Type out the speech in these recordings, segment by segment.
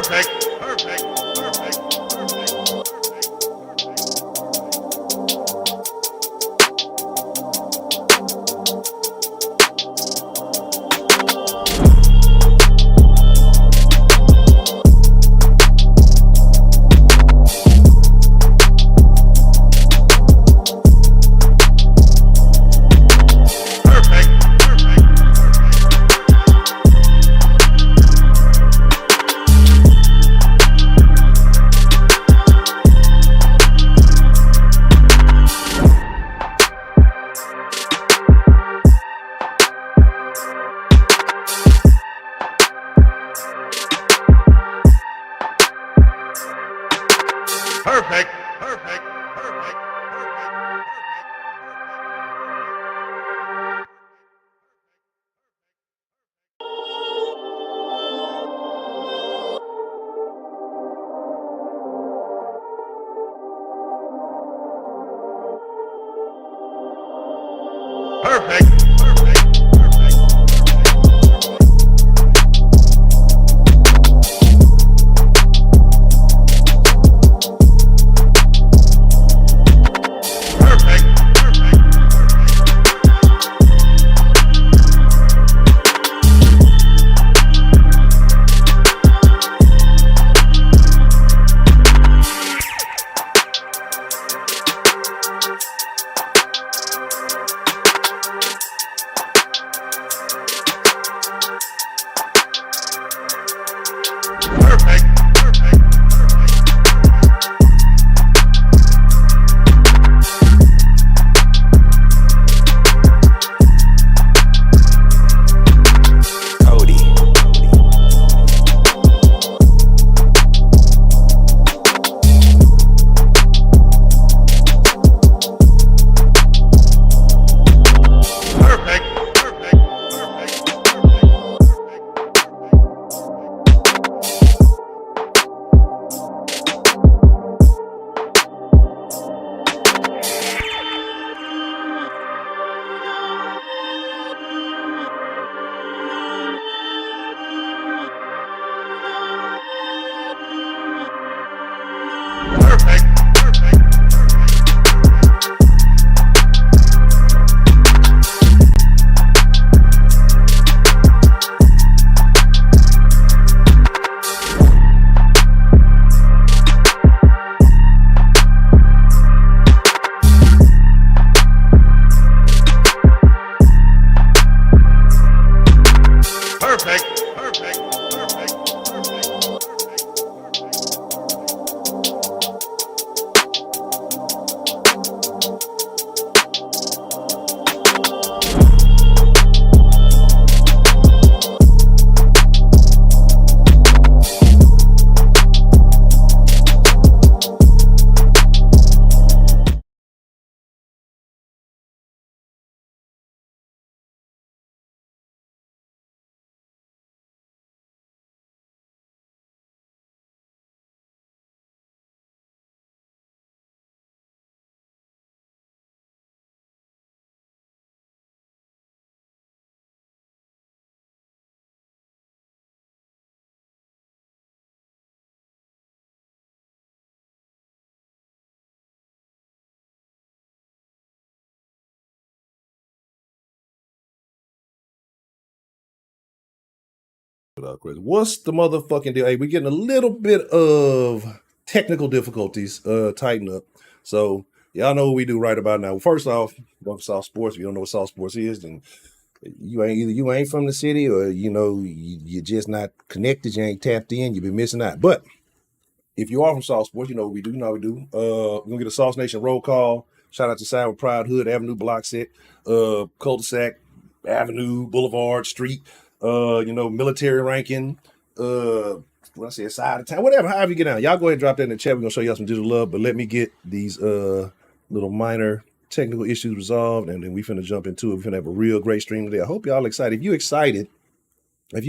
Perfect. Perfect. Perfect. Perfect. Perfect. Perfect. Perfect. What's the motherfucking deal? Hey, we're getting a little bit of technical difficulties. Tighten up. So y'all know what we do right about now. First off, go for South Sports. If you don't know what South Sports is, then you ain't from the city, or you're just not connected. You ain't tapped in. You've been missing out. But if you are from South Sports, you know what we do. You know what we do. We're gonna get a Sauce Nation roll call. Shout out to Sour Pride Hood Avenue Block Set, Cul-de-sac Avenue Boulevard Street. Military ranking. When I say side of town, whatever. However you get down, y'all go ahead and drop that in the chat. We're gonna show y'all some digital love, but let me get these little minor technical issues resolved, and then we finna jump into it. We finna have a real great stream today. I hope y'all excited. If you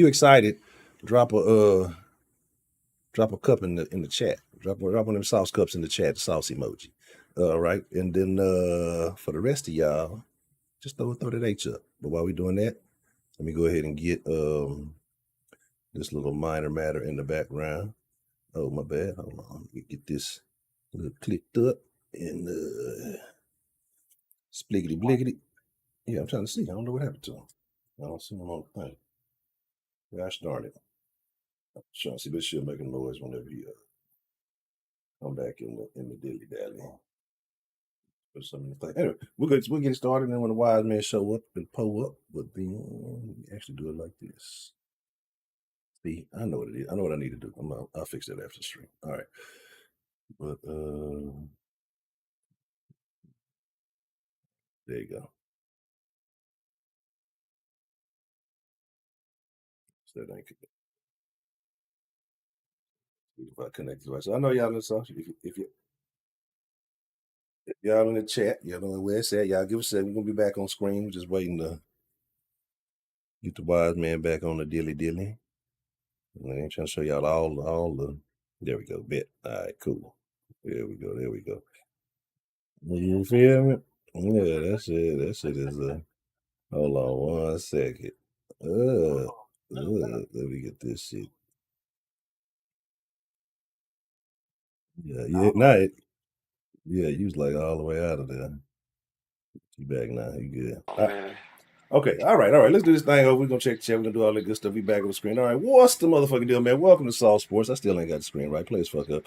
excited, drop a cup in the chat. Drop one of them sauce cups in the chat, the sauce emoji. Right. And then for the rest of y'all, just throw that H up. But while we're doing that, let me go ahead and get this little minor matter in the background. Oh, my bad. Hold on. Let me get this little clicked up and spliggity bliggity. Yeah, I'm trying to see. I don't know what happened to him. I don't see him on the thing. Gosh darn it. I'm trying to see, but it should make a noise whenever you come back in the dilly dally. Put something in the thing. Anyway, we'll get started, and then when the wise men show up and pull up, but then we actually do it like this. See, I know what it is. I know what I need to do. I'll fix that after the stream. All right. But there you go. So that ain't if I connect to it. So I know y'all in the sauce. If y'all in the chat, y'all know where it's at. Y'all give us a second. We're gonna be back on screen. We're just waiting to get the wise man back on the dilly dilly. I ain't trying to show y'all all the. There we go. Bet. All right. Cool. There we go. There we go. You feel me? Yeah, that shit. That shit is Hold on 1 second. Let me get this shit. Yeah, yeah, you was like all the way out of there. You back now. You good. Man. Okay, all right. Let's do this thing over. We're gonna check the chat. We're gonna do all that good stuff. We back on the screen. All right, what's the motherfucking deal, man? Welcome to Soft Sports. I still ain't got the screen right. Play as fuck up.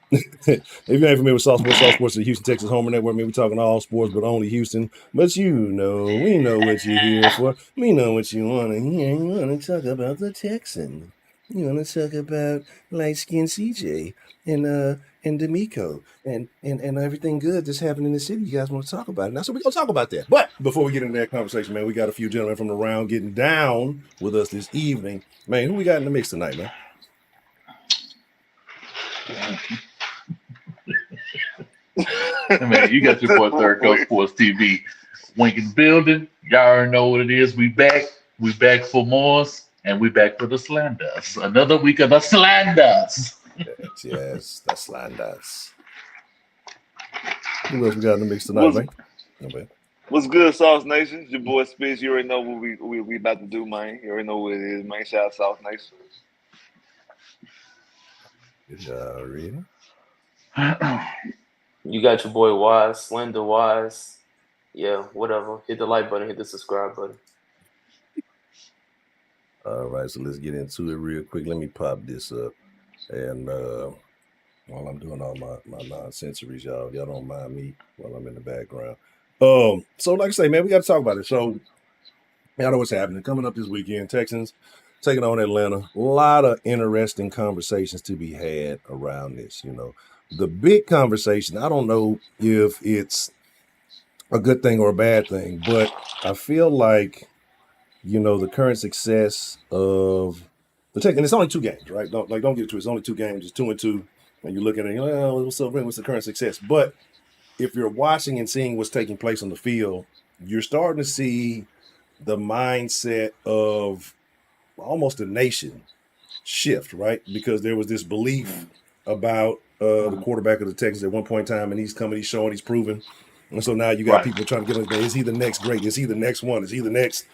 If you ain't familiar with Soft Sports is the Houston Texas Homer Network. Maybe talking all sports, but only Houston. But we know what you're here for. We know what you want to hear. You want to talk about the Texans. You want to talk about light skin CJ and D'Amico and everything good that's happening in the city. You guys want to talk about it. Now, so we're going to talk about that. But before we get into that conversation, man, we got a few gentlemen from the round getting down with us this evening. Man, who we got in the mix tonight, man? Man, you got your boy Third Coast Sports TV. Winking building. Y'all already know what it is. We back. We back for more. And we back for the slanders. Another week of the slanders. Yes, the slanders. Who else we got in the mix tonight, man? Okay. What's good, Sauce Nation? It's your boy Spitz. You already know what we about to do, man. You already know what it is, man. Shout out Sauce Nation. Already. You got your boy Wise, Slender Wise. Yeah, whatever. Hit the like button, hit the subscribe button. All right, so let's get into it real quick. Let me pop this up. And while I'm doing all my non-sensories, y'all don't mind me while I'm in the background. So like I say, man, we got to talk about it. So y'all know what's happening. Coming up this weekend, Texans taking on Atlanta. A lot of interesting conversations to be had around this. You know, the big conversation, I don't know if it's a good thing or a bad thing, but I feel like, you know, the current success of the Texans, and it's only 2 games, right? Don't get it twisted. It's only 2 games, it's 2-2, and you're looking at it, oh, what's up, what's the current success? But if you're watching and seeing what's taking place on the field, you're starting to see the mindset of almost a nation shift, right? Because there was this belief about the quarterback of the Texans at one point in time, and he's coming, he's showing, he's proven. And so now you got people trying to get on, is he the next great? Is he the next one? Is he the next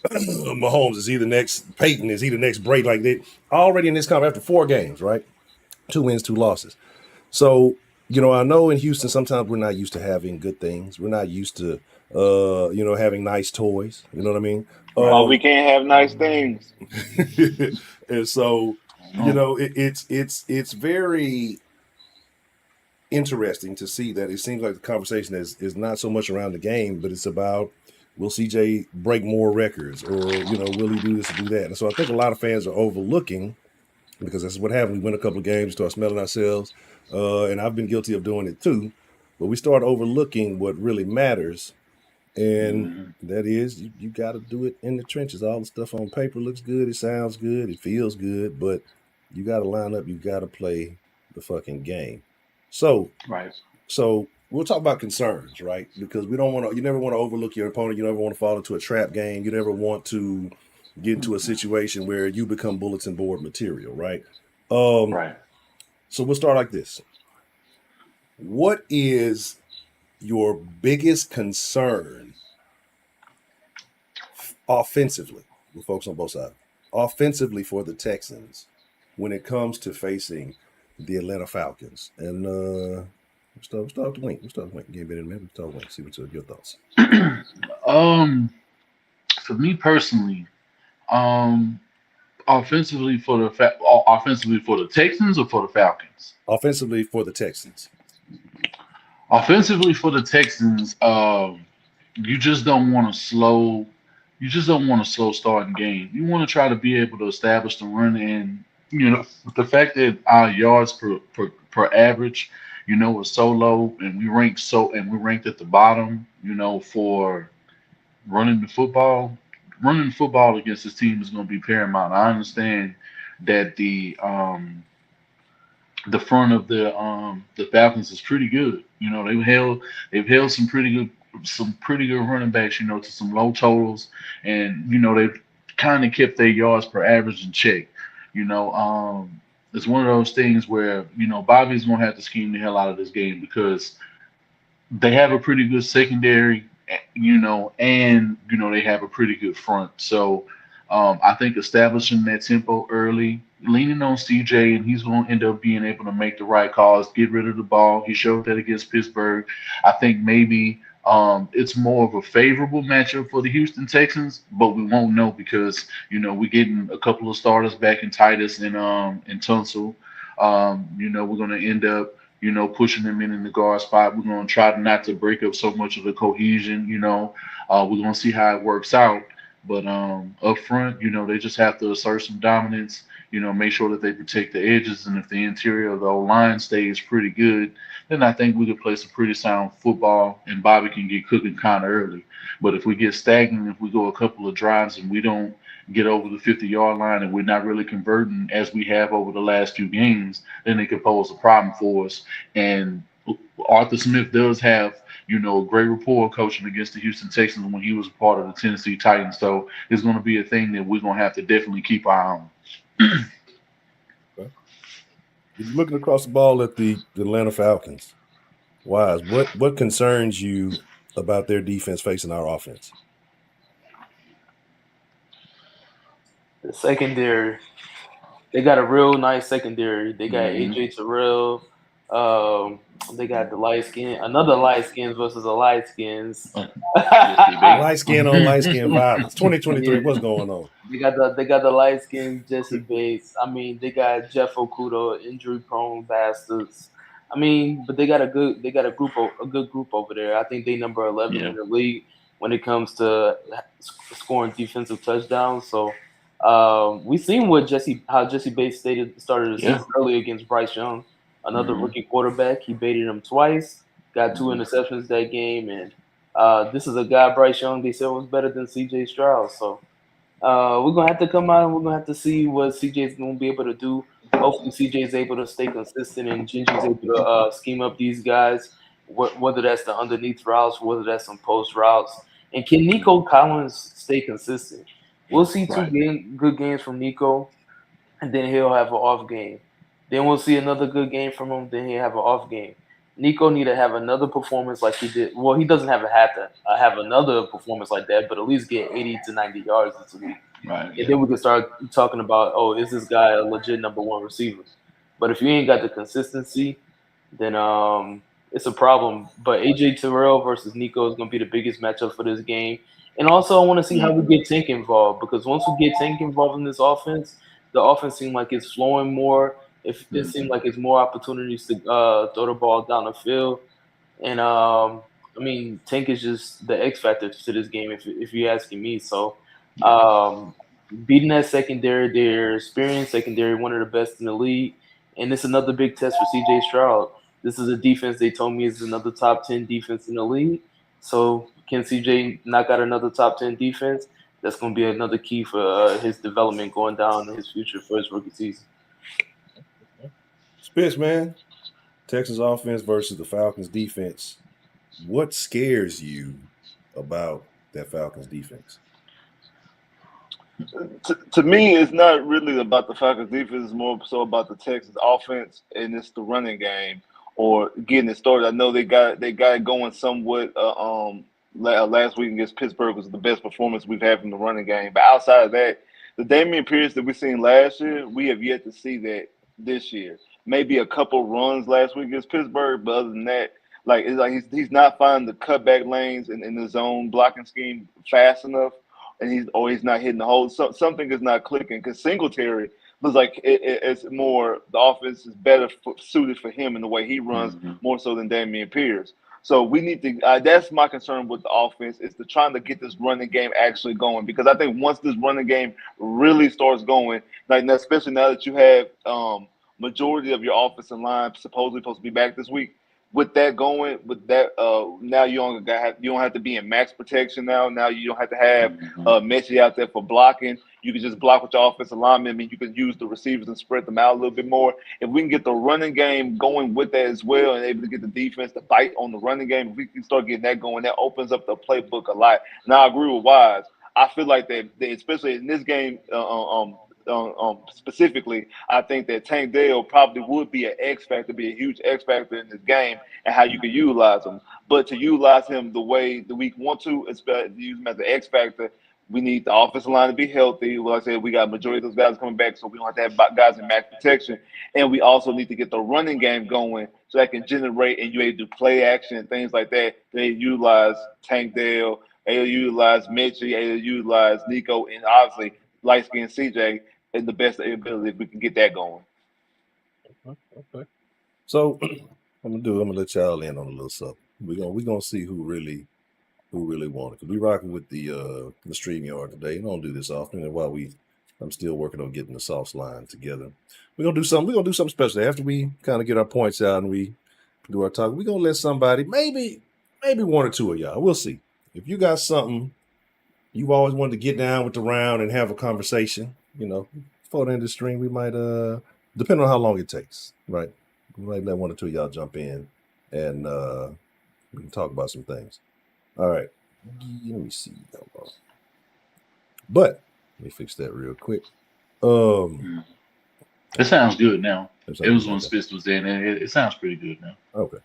Mahomes? Is he the next Peyton? Is he the next Brady? Like they already in this conference after 4 games, right? 2 wins, 2 losses. So, you know, I know in Houston sometimes we're not used to having good things. We're not used to you know, having nice toys. You know what I mean? Why we can't have nice things? And so, you know, it's very interesting to see that it seems like the conversation is not so much around the game, but it's about, will CJ break more records, or, you know, will he do this or do that? And so I think a lot of fans are overlooking, because that's what happened. We win a couple of games, start smelling ourselves, and I've been guilty of doing it too. But we start overlooking what really matters, and that is you got to do it in the trenches. All the stuff on paper looks good, it sounds good, it feels good, but you got to line up, you got to play the fucking game. So we'll talk about concerns, right? Because we don't want to. You never want to overlook your opponent. You never want to fall into a trap game. You never want to get into a situation where you become bulletin board material, right? So we'll start like this. What is your biggest concern offensively? We'll focus on both sides. Offensively for the Texans when it comes to facing the Atlanta Falcons? And we'll start with the Wink. We'll start with Wink. Give me a minute. We'll start with Wink. See what's your thoughts. um, for me personally, um, offensively for the Texans or for the Falcons? Offensively for the Texans. Offensively for the Texans, you just don't want to slow. You just don't want to slow starting game. You want to try to be able to establish the run, and the fact that our yards per average, is so low, and we're ranked at the bottom, for running the football. Running the football against this team is going to be paramount. I understand that the front of the Falcons is pretty good. They've held some pretty good running backs, to some low totals, and they've kind of kept their yards per average in check. It's one of those things where Bobby's gonna have to scheme the hell out of this game because they have a pretty good secondary, and they have a pretty good front. So I think establishing that tempo early, leaning on CJ, and he's going to end up being able to make the right calls, get rid of the ball. He showed that against Pittsburgh. I think maybe it's more of a favorable matchup for the Houston Texans, but we won't know because we're getting a couple of starters back in Titus and Tunsil. We're going to end up pushing them in the guard spot. We're going to try not to break up so much of the cohesion. We're going to see how it works out. But up front, they just have to assert some dominance. Make sure that they protect the edges, and if the interior of the line stays pretty good, then I think we could play some pretty sound football, and Bobby can get cooking kind of early. But if we get stagnant, if we go a couple of drives and we don't get over the 50-yard line and we're not really converting as we have over the last few games, then it could pose a problem for us. And Arthur Smith does have great rapport coaching against the Houston Texans when he was a part of the Tennessee Titans. So it's going to be a thing that we're going to have to definitely keep our eye on. Okay. If you're looking across the ball at the Atlanta Falcons, Wise, what concerns you about their defense facing our offense? The secondary, they got a real nice secondary. They got AJ Terrell. They got the another light skins versus a light skins. Light skin on light skin violence. 2023. What's going on? They got the light skin Jesse Bates. I mean, they got Jeff Okuda, injury prone bastards. I mean, but they got a good group over there. I think they number 11 in the league when it comes to scoring defensive touchdowns. So we seen how Jesse Bates started the season early against Bryce Young, another rookie quarterback. He baited him twice, got 2 interceptions that game, and this is a guy, Bryce Young, they said was better than C.J. Stroud. So we're going to have to come out and we're going to have to see what C.J.'s going to be able to do. Hopefully C.J. is able to stay consistent and Gingy's able to scheme up these guys, whether that's the underneath routes, whether that's some post routes. And can Nico Collins stay consistent? We'll see good games from Nico, and then he'll have an off game. Then we'll see another good game from him, then he'll have an off game. Nico need to have another performance like he did. Well, he doesn't have to have another performance like that, but at least get 80 to 90 yards this week. Right. And then we can start talking about, is this guy a legit number 1 receiver? But if you ain't got the consistency, then it's a problem. But AJ Terrell versus Nico is going to be the biggest matchup for this game. And also, I want to see how we get Tank involved, because once we get Tank involved in this offense, the offense seems like it's flowing more. It seems like it's more opportunities to throw the ball down the field. And, I mean, Tank is just the X factor to this game, if you're asking me. So, beating that secondary, their experienced secondary, one of the best in the league. And it's another big test for C.J. Stroud. This is a defense they told me is another top 10 defense in the league. So can C.J. knock out another top 10 defense? That's going to be another key for his development going down in his future for his rookie season. Spitz, man. Texans offense versus the Falcons defense. What scares you about that Falcons defense? To me, it's not really about the Falcons defense. It's more so about the Texans offense, and it's the running game or getting it started. I know they got it going somewhat. Last week against Pittsburgh was the best performance we've had from the running game. But outside of that, The Damian Pierce that we seen last year, we have yet to see that this year. Maybe a couple runs last week against Pittsburgh, but other than that, like it's like he's not finding the cutback lanes in the zone blocking scheme fast enough, and he's not hitting the hole. So something is not clicking because Singletary looks like it's more the offense is better suited for him in the way he runs more so than Damian Pierce. So we need to. That's my concern with the offense is to trying to get this running game actually going because I think once this running game really starts going, like especially now that you have majority of your offensive line supposedly supposed to be back this week. With that going, with that now you don't have to be in max protection now. Now you don't have to have Messi out there for blocking. You can just block with your offensive lineman. I mean, you can use the receivers and spread them out a little bit more. If we can get the running game going with that as well and able to get the defense to bite on the running game, if we can start getting that going, that opens up the playbook a lot. Now, I agree with Wise. I feel like that especially in this game, specifically, I think that Tank Dell probably would be an X factor, be a huge X factor in this game and how you can utilize him. But to utilize him the way that we want to, use him as an X factor, we need the offensive line to be healthy. Like I said, we got majority of those guys coming back, so we don't have to have guys in max protection. And we also need to get the running game going so that can generate and you're able to do play action and things like that. They utilize Tank Dell, they utilize Mitchie, they utilize Nico, and obviously light skin CJ is the best ability if we can get that going. Okay. So I'm gonna let y'all in on a little something. We're gonna see who really won it. Cause we rocking with the StreamYard today. We don't do this often, and while I'm still working on getting the sauce line together. We're gonna do something special after we kind of get our points out and we do our talk. We're gonna let somebody, maybe one or two of y'all. We'll see. If you got something you've always wanted to get down with the round and have a conversation, before the end of the stream, we might depending on how long it takes, right? We might let one or two of y'all jump in and we can talk about some things. All right. Let me see. But let me fix that real quick. It sounds good now. It was when Spitz was there, and it sounds pretty good now. Okay.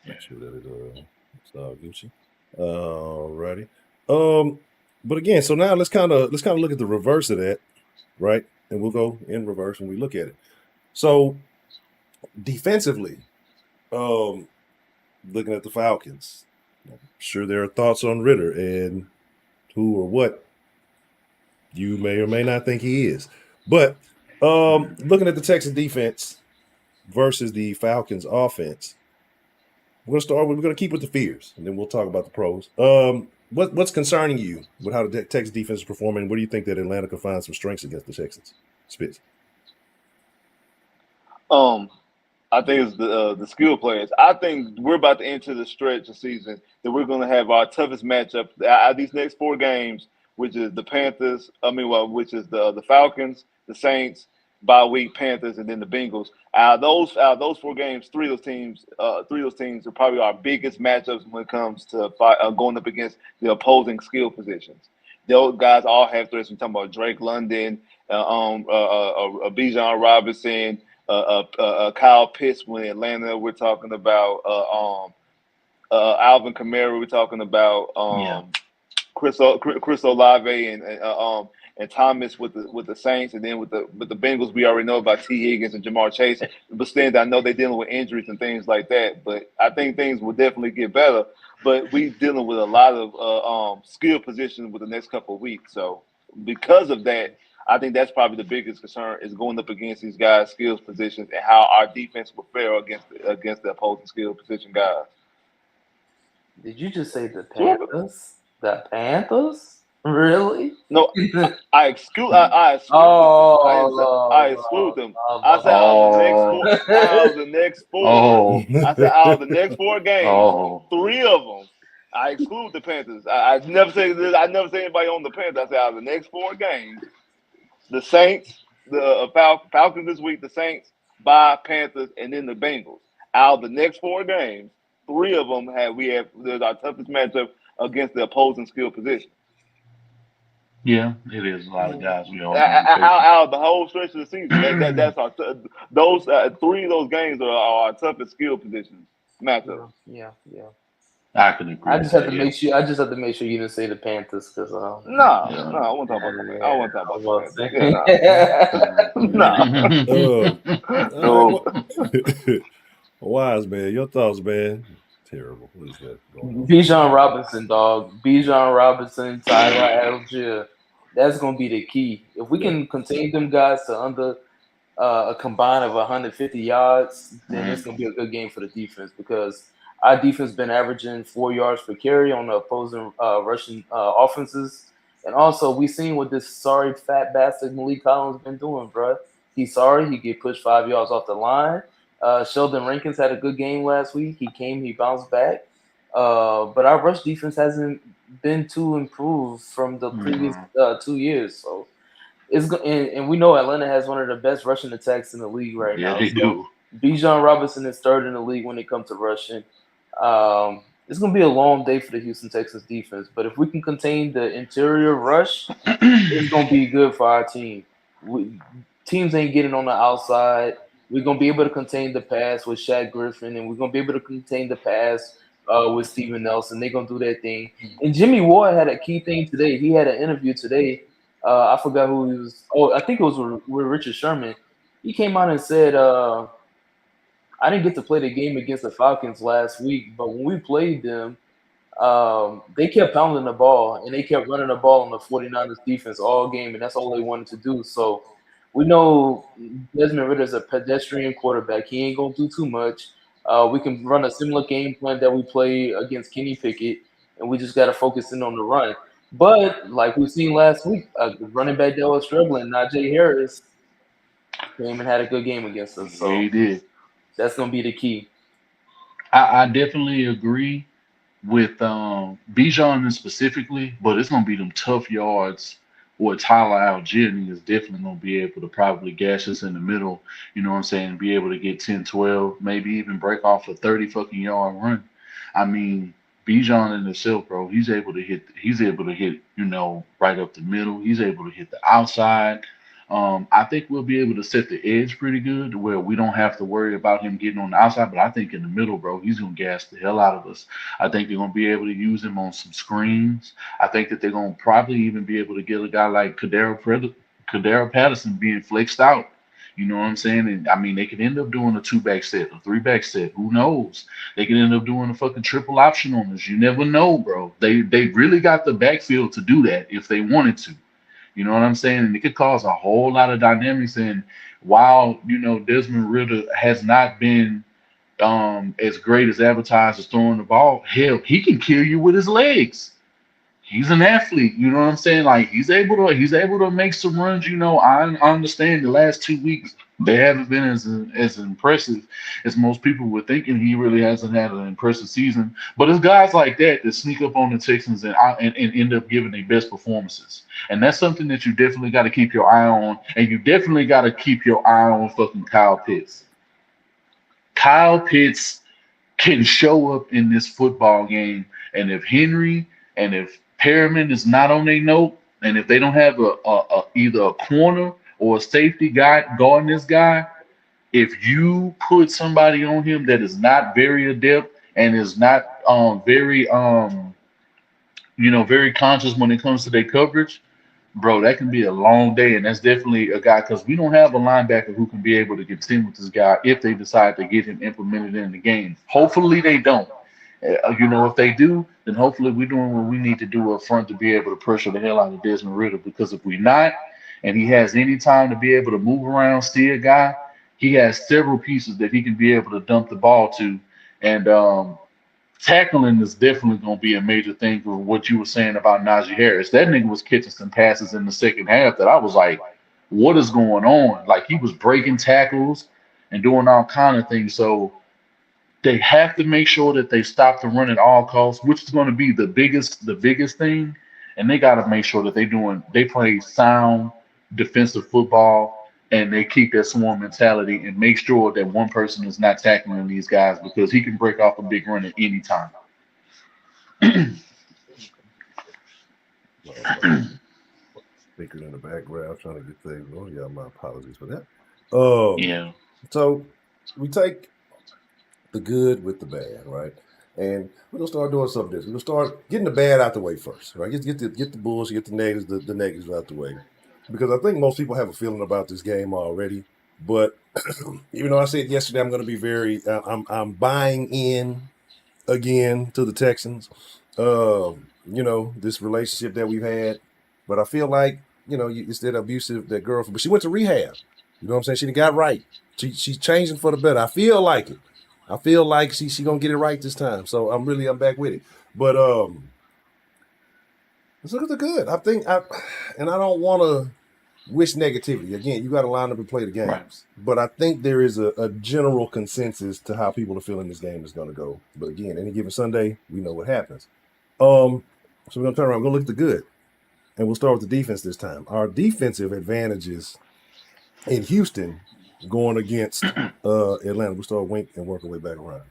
Make sure that it's all Gucci. Alrighty. But again, so now let's kind of look at the reverse of that, right? And we'll go in reverse when we look at it. So defensively, looking at the Falcons, I'm sure there are thoughts on Ritter and who or what you may or may not think he is. But looking at the Texans defense versus the Falcons offense, we're going to keep with the fears, and then we'll talk about the pros. What's concerning you with how the Texans defense is performing? What do you think that Atlanta can find some strengths against the Texans? Spitz. I think it's the skill players. I think we're about to enter the stretch of season that we're going to have our toughest matchup out of these next 4 games, which is the Panthers. Which is the Falcons, the Saints, bye week Panthers, and then the Bengals. Out of those 4 games, 3 of those teams are probably our biggest matchups when it comes to going up against the opposing skill positions. Those guys all have threats. We're talking about Drake London, Bijan Robinson, Kyle Pitts in Atlanta. We're talking about Alvin Kamara. We're talking about Chris Olave and Thomas with the Saints, and then with the Bengals, we already know about T. Higgins and Jamar Chase. But still, I know they're dealing with injuries and things like that. But I think things will definitely get better. But we dealing with a lot of skill positions with the next couple of weeks. So because of that, I think that's probably the biggest concern is going up against these guys' skills positions and how our defense will fare against the opposing skill position guys. Did you just say the Panthers? The Panthers? Really? No, I exclude. I exclude them. I said out of the next 4. I said out of the next 4 games, 3 of them. I exclude the Panthers. I never say this. I never say anybody on the Panthers. I said out of the next 4 games, the Saints, the Falcons this week, the Saints, bye Panthers, and then the Bengals. Out of the next 4 games, 3 of them there's our toughest matchup against the opposing skill position. Yeah, it is a lot of guys we all out of the whole stretch of the season. That's our those 3 of those games are our toughest skill positions matchup. Yeah. I can agree I with just have that. to Yeah. make sure. I just have to make sure. I just have to make sure you didn't say the Panthers because No, Yeah. no, I won't talk about the Panthers. I won't talk I about was the about Panthers. Yeah, All no, right, no. Wise man, your thoughts, man. Terrible. What is that going on? Bijan Robinson, dog. Bijan Robinson, Tyler Algier. That's gonna be the key. If we Yeah. can contain them guys to under a combine of 150 yards, then it's gonna be a good game for the defense because our defense been averaging 4 yards per carry on the opposing Russian offenses, and also we seen what this sorry fat bastard Malik Collins been doing, bro. He's sorry he get pushed 5 yards off the line. Sheldon Rankins had a good game last week. He bounced back, but our rush defense hasn't been too improved from the previous 2 years, so. And we know Atlanta has one of the best rushing attacks in the league right Yeah, now. they So do. Bijan Robinson is third in the league when it comes to rushing. It's going to be a long day for the Houston Texans defense, but if we can contain the interior rush, it's going to be good for our team. Teams ain't getting on the outside. We're going to be able to contain the pass with Shaq Griffin, and we're going to be able to contain the pass with Steven Nelson. They're going to do their thing. And Jimmy Ward had a key thing today. He had an interview today. I forgot who he was. Oh, I think it was with Richard Sherman. He came out and said, I didn't get to play the game against the Falcons last week, but when we played them, they kept pounding the ball and they kept running the ball on the 49ers defense all game, and that's all they wanted to do. So we know Desmond Ritter's a pedestrian quarterback. He ain't going to do too much. We can run a similar game plan that we play against Kenny Pickett, and we just got to focus in on the run. But like we've seen last week, running back that was struggling, Najee Harris, came and had a good game against us. Yeah, he So did. that's going to be the key. I definitely agree with Bijan specifically, but it's gonna be them tough yards where Tyler Algier is definitely gonna be able to probably gash us in the middle, you know what I'm saying, be able to get 10, 12, maybe even break off a 30 fucking yard run. I mean, Bijan in itself, bro, he's able to hit, right up the middle. He's able to hit the outside. I think we'll be able to set the edge pretty good to where we don't have to worry about him getting on the outside. But I think in the middle, bro, he's gonna gas the hell out of us. I think they're gonna be able to use him on some screens. I think that they're gonna probably even be able to get a guy like Kadero Patterson being flexed out. You know what I'm saying? And I mean, they could end up doing a two-back set, a three-back set. Who knows? They could end up doing a fucking triple option on us. You never know, bro. They really got the backfield to do that if they wanted to. You know what I'm saying? And it could cause a whole lot of dynamics. And while, Desmond Ritter has not been as great as advertised as throwing the ball, hell, he can kill you with his legs. He's an athlete, you know what I'm saying? Like he's able to make some runs. I understand the last 2 weeks they haven't been as impressive as most people were thinking. He really hasn't had an impressive season. But it's guys like that that sneak up on the Texans and end up giving their best performances. And that's something that you definitely got to keep your eye on. And you definitely got to keep your eye on fucking Kyle Pitts. Kyle Pitts can show up in this football game, and if Henry and if Perriman is not on their note, and if they don't have either a corner or a safety guy guarding this guy, if you put somebody on him that is not very adept and is not very conscious when it comes to their coverage, bro, that can be a long day, and that's definitely a guy because we don't have a linebacker who can be able to contend with this guy if they decide to get him implemented in the game. Hopefully they don't. If they do, then hopefully we're doing what we need to do up front to be able to pressure the hell out of Desmond Ritter. Because if we're not, and he has any time to be able to move around, see a guy, he has several pieces that he can be able to dump the ball to, and tackling is definitely going to be a major thing for what you were saying about Najee Harris. That nigga was catching some passes in the second half that I was like, what is going on? Like he was breaking tackles and doing all kind of things. So they have to make sure that they stop the run at all costs, which is going to be the biggest thing. And they got to make sure that they play sound defensive football and they keep that swarm mentality and make sure that one person is not tackling these guys because he can break off a big run at any time. Speaker in the background trying to get things going. Yeah, my apologies for that. Yeah. So we take the good with the bad, right? And we're gonna start doing some of this. We're gonna start getting the bad out the way first, right? Get the bullshit, get the negatives out the way, because I think most people have a feeling about this game already. But even though I said yesterday, I'm going to be I'm buying in again to the Texans. This relationship that we've had, but I feel like it's that abusive that girl, but she went to rehab. You know what I'm saying? She got right. She's changing for the better. I feel like it. I feel like she gonna get it right this time. So I'm back with it. But let's look at the good. And I don't want to wish negativity. Again, you got to line up and play the games. Right. But I think there is a general consensus to how people are feeling this game is going to go. But again, any given Sunday, we know what happens. So we're going to turn around. We're going to look at the good. And we'll start with the defense this time. Our defensive advantages in Houston going against Atlanta. We'll start wink and work our way back around.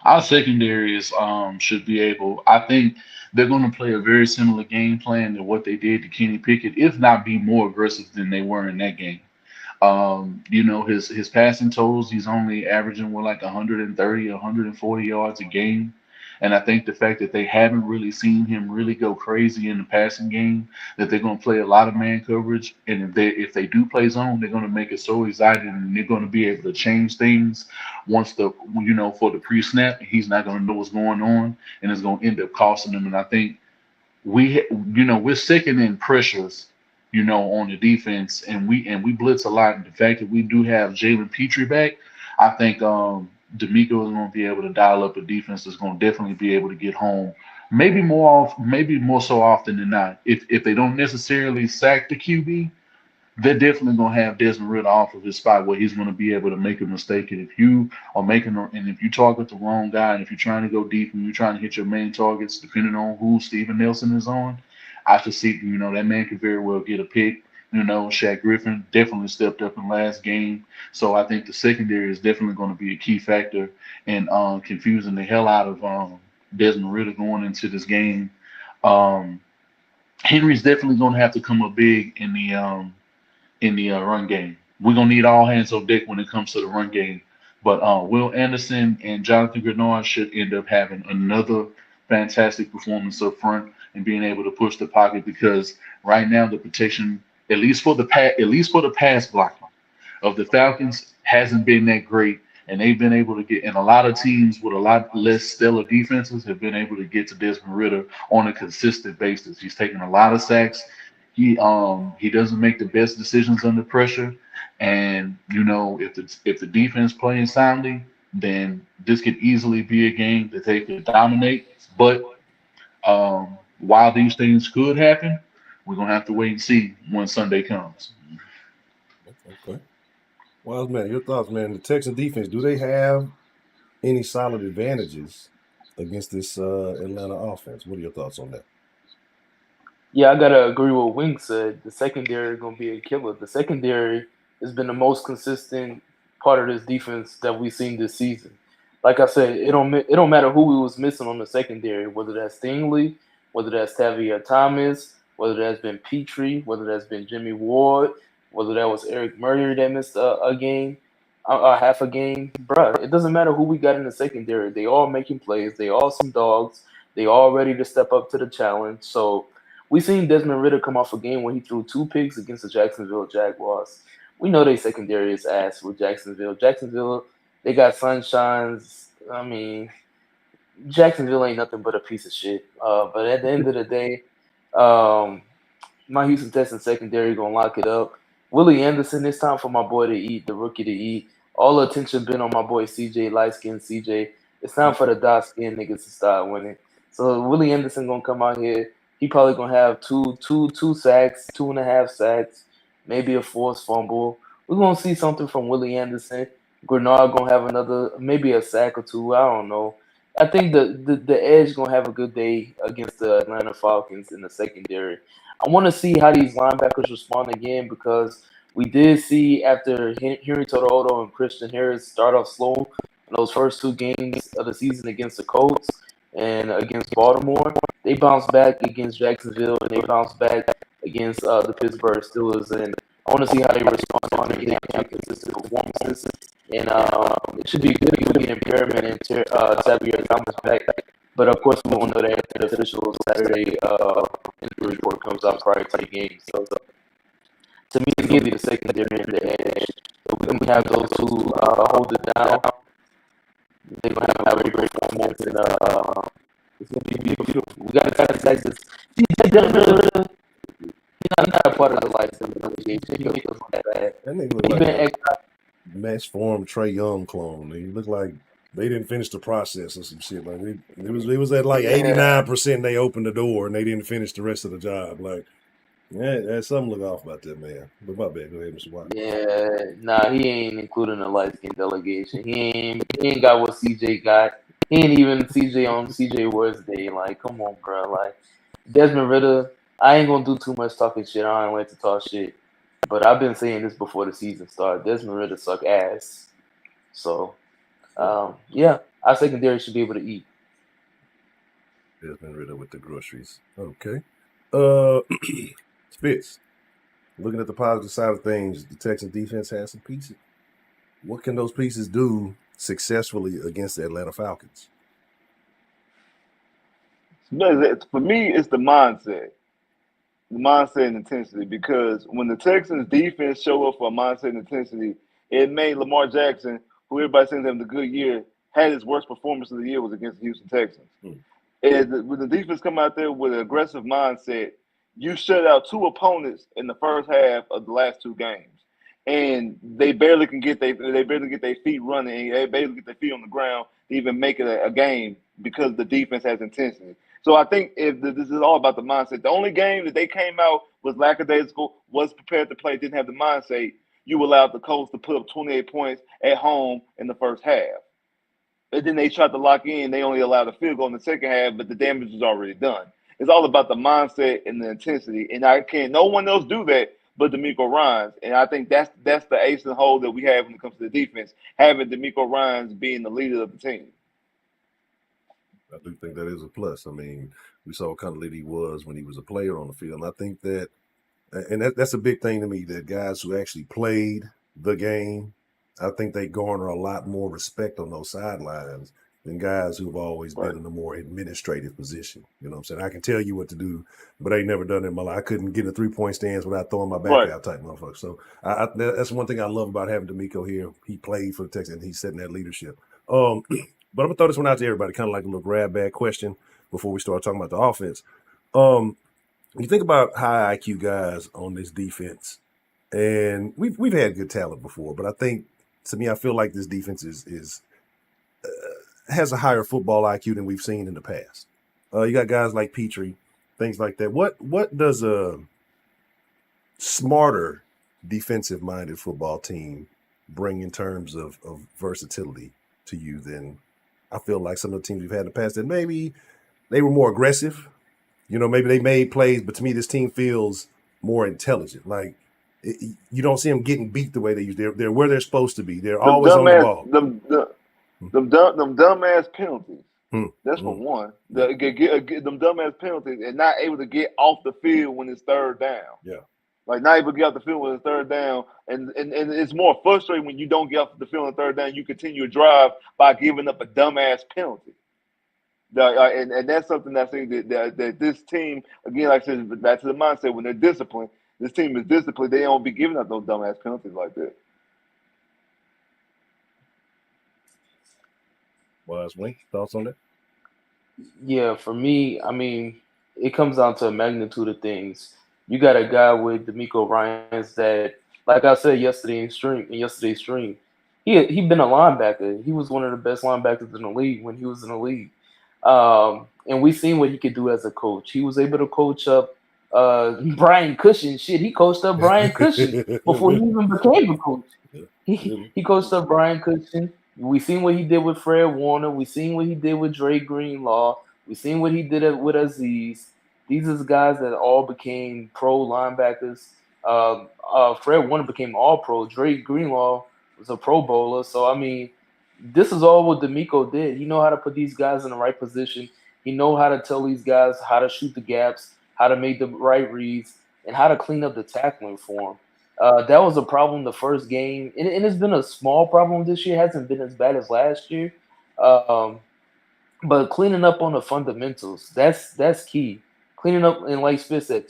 Our secondaries should be able. I think they're going to play a very similar game plan to what they did to Kenny Pickett, if not be more aggressive than they were in that game. His passing totals, he's only averaging with like 130, 140 yards a game. And I think the fact that they haven't really seen him really go crazy in the passing game, that they're going to play a lot of man coverage, and if they do play zone, they're going to make it so exciting, and they're going to be able to change things once for the pre-snap. He's not going to know what's going on, and it's going to end up costing him. And I think we're second in pressures, on the defense, and we blitz a lot. And the fact that we do have Jalen Petrie back, I think D'Amico is going to be able to dial up a defense that's going to definitely be able to get home. Maybe more so often than not. If they don't necessarily sack the QB, they're definitely going to have Desmond Ridder off of his spot where he's going to be able to make a mistake. And if you target the wrong guy, and if you're trying to go deep and you're trying to hit your main targets, depending on who Steven Nelson is on, I could see, that man could very well get a pick. Shaq Griffin definitely stepped up in last game. So I think the secondary is definitely going to be a key factor in confusing the hell out of Desmond Ridder going into this game. Um, Henry's definitely going to have to come up big in the run game. We're gonna need all hands on deck when it comes to the run game. But Will Anderson and Jonathan Grenard should end up having another fantastic performance up front and being able to push the pocket, because right now the protection, at least for the pass blocking of the Falcons, hasn't been that great. And they've been able to get, and a lot of teams with a lot less stellar defenses have been able to get to Desmond Ridder on a consistent basis. He's taking a lot of sacks. He doesn't make the best decisions under pressure, and if the defense playing soundly, then this could easily be a game that they could dominate. But while these things could happen, we're gonna have to wait and see when Sunday comes. Okay. Well, man, your thoughts, man. The Texan defense, do they have any solid advantages against this Atlanta offense? What are your thoughts on that? Yeah, I gotta agree with Wink said. The secondary is gonna be a killer. The secondary has been the most consistent part of this defense that we've seen this season. Like I said, it don't matter who we was missing on the secondary, whether that's Stingley, whether that's Tavier Thomas, whether that's been Petrie, whether that's been Jimmy Ward, whether that was Eric Murray that missed a game, half a game, bruh. It doesn't matter who we got in the secondary. They all making plays. They all some dogs. They all ready to step up to the challenge. So we seen Desmond Ridder come off a game where he threw 2 picks against the Jacksonville Jaguars. We know they secondary is ass with Jacksonville. Jacksonville, they got sunshines. I mean, Jacksonville ain't nothing but a piece of shit. But at the end of the day, my Houston Texans secondary gonna lock it up. Willie Anderson, it's time for my boy to eat, the rookie to eat. All the attention been on my boy CJ, light skin CJ. It's time for the dark skin niggas to start winning. So Willie Anderson gonna come out here. He probably gonna have two sacks, 2.5 sacks, maybe a forced fumble. We're gonna see something from Willie Anderson. Grenard gonna have another, maybe a sack or two. I don't know. I think the Edge gonna have a good day against the Atlanta Falcons in the secondary. I want to see how these linebackers respond again, because we did see after Henry Torodo and Christian Harris start off slow in those first 2 games of the season against the Colts and against Baltimore. They bounced back against Jacksonville, and they bounced back against the Pittsburgh Steelers. And I want to see how they respond and get consistent performances. And it should be good if we get Impairment and Xavier Thomas back. But of course, we won't know that after the official Saturday injury report comes out prior to the game. So to me, it's going to be the secondary and the edge. So we have those who hold it down. They're going to have a great performance. And it's going to be beautiful. We got to kind of like this. He's not a part of the license negotiation. He make us look bad. That nigga look He like been a match form Trey Young clone. He looked like they didn't finish the process or some shit. Like it was at like 89%. They opened the door and they didn't finish the rest of the job. Like, yeah, there's something look off about that man. But my bad. Go ahead, Mr. White. Yeah, nah, he ain't including the light skin delegation. He ain't got what CJ got. He ain't even CJ on CJ Ward's day. Like, come on, bro. Like, Desmond Ritter, I ain't gonna do too much talking shit. I don't like to talk shit. But I've been saying this before the season started. Desmond Ritter suck ass. So, yeah, our secondary should be able to eat. Desmond Ritter with the groceries. Okay. Spitz. Looking at the positive side of things, the Texans defense has some pieces. What can those pieces do successfully against the Atlanta Falcons? For me, it's the mindset and intensity. Because when the Texans defense show up for mindset and intensity, it made Lamar Jackson, who everybody says having a good year, had his worst performance of the year was against the Houston Texans. And when the defense come out there with an aggressive mindset, you shut out two opponents in the first half of the last two games, and they barely get their feet running, and they barely get their feet on the ground to even make it a game because the defense has intensity. So I think this is all about the mindset. The only game that they came out was lackadaisical, was prepared to play, didn't have the mindset. You allowed the Colts to put up 28 points at home in the first half. And then they tried to lock in. They only allowed a field goal in the second half, but the damage was already done. It's all about the mindset and the intensity. And no one else do that but DeMeco Ryans. And I think that's the ace in the hole that we have when it comes to the defense, having DeMeco Ryans being the leader of the team. I do think that is a plus. I mean, we saw what kind of leader he was when he was a player on the field. And I think that's a big thing to me, that guys who actually played the game, I think they garner a lot more respect on those sidelines than guys who've always been in a more administrative position. You know what I'm saying? I can tell you what to do, but I ain't never done it in my life. I couldn't get a 3-point stance without throwing my back out type motherfucker. So that's one thing I love about having DeMeco here. He played for the Texans and he's setting that leadership. But I'm going to throw this one out to everybody, kind of like a little grab bag question before we start talking about the offense. You think about high IQ guys on this defense, and we've had good talent before, but I think, to me, I feel like this defense has a higher football IQ than we've seen in the past. You got guys like Petrie, things like that. What does a smarter defensive-minded football team bring in terms of versatility to you than I feel like some of the teams we've had in the past that maybe they were more aggressive? You know, maybe they made plays, but to me, this team feels more intelligent. Like, you don't see them getting beat the way they used. They're where they're supposed to be. They're always on the ball. Them dumbass penalties. That's for one. Them dumbass penalties and not able to get off the field when it's third down. Yeah. Like, not able to get off the field when it's third down. And it's more frustrating when you don't get off the field on third down. You continue to drive by giving up a dumbass penalty. And that's something I think that this team, again, like I said, back to the mindset, when they're disciplined, this team is disciplined, they don't be giving up those dumbass penalties like that. Well, Wink, thoughts on that? Yeah, for me, I mean, it comes down to a magnitude of things. You got a guy with DeMeco Ryans that, like I said yesterday's stream, he been a linebacker. He was one of the best linebackers in the league when he was in the league. And we seen what he could do as a coach. He was able to coach up Brian Cushing. Shit, he coached up Brian Cushing before he even became a coach. He coached up Brian Cushing. We seen what he did with Fred Warner. We seen what he did with Dre Greenlaw. We seen what he did with Aziz. These are the guys that all became pro linebackers. Fred Warner became all pro. Dre Greenlaw was a pro bowler. So, I mean, this is all what DeMeco did. He know how to put these guys in the right position. He know how to tell these guys how to shoot the gaps, how to make the right reads, and how to clean up the tackling for them. That was a problem the first game, and it's been a small problem this year. It hasn't been as bad as last year. Um, but cleaning up on the fundamentals, that's key. Cleaning up, and like Smith said,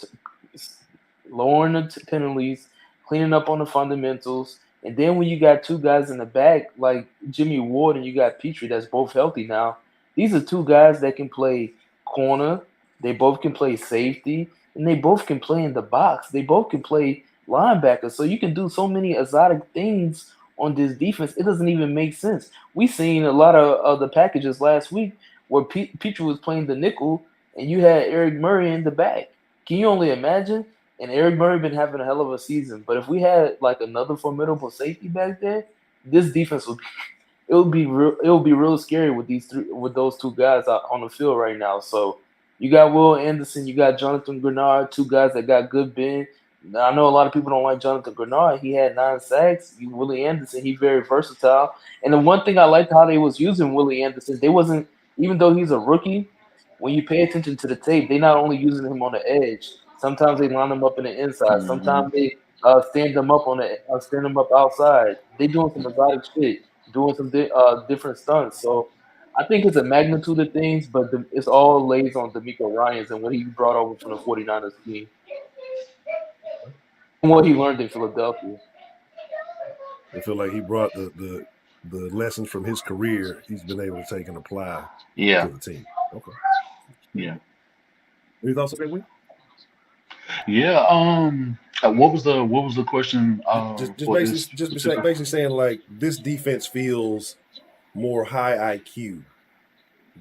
lowering the penalties, cleaning up on the fundamentals, and then when you got two guys in the back like Jimmy Ward and you got Petrie, that's both healthy now. These are two guys that can play corner. They both can play safety, and they both can play in the box. They both can play linebacker. So you can do so many exotic things on this defense. It doesn't even make sense. We seen a lot of the packages last week where Petrie was playing the nickel, and you had Eric Murray in the back. Can you only imagine? And Eric Murray been having a hell of a season. But if we had like another formidable safety back there, this defense would it would be real scary with those two guys out on the field right now. So you got Will Anderson, you got Jonathan Grenard, two guys that got good bend. Now, I know a lot of people don't like Jonathan Grenard. He had 9 sacks. Willie Anderson, he's very versatile. And the one thing I liked how they was using Willie Anderson, they wasn't, even though he's a rookie, when you pay attention to the tape, they not only using him on the edge. Sometimes they line him up in the inside. Hmm. Sometimes they stand him up outside. They doing some exotic shit, doing some different stunts. So I think it's a magnitude of things, but it's all lays on D'Amico Ryans and what he brought over from the 49ers team and what he learned in Philadelphia. I feel like he brought the lessons from his career. He's been able to take and apply Yeah, to the team. Okay. yeah, Any thoughts on that, Will? yeah. What was the question? Just For this specific? basically saying like this defense feels more high IQ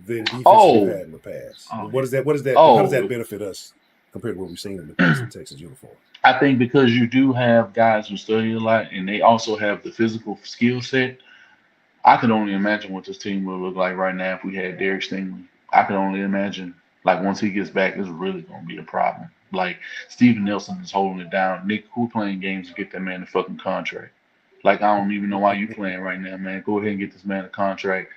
than defenses we've Oh, had in the past. oh, What is that? How does that oh. benefit us compared to what we've seen in the Houston Texans uniform? I think because you do have guys who study a lot, and they also have the physical skill set. I could only imagine what this team would look like right now if we had Derek Stingley. I could only imagine, like, once he gets back, it's really going to be a problem. Like, Steven Nelson is holding it down. Nick, who playing games to get that man a fucking contract? Like, I don't even know why you playing right now, man. Go ahead and get this man a contract.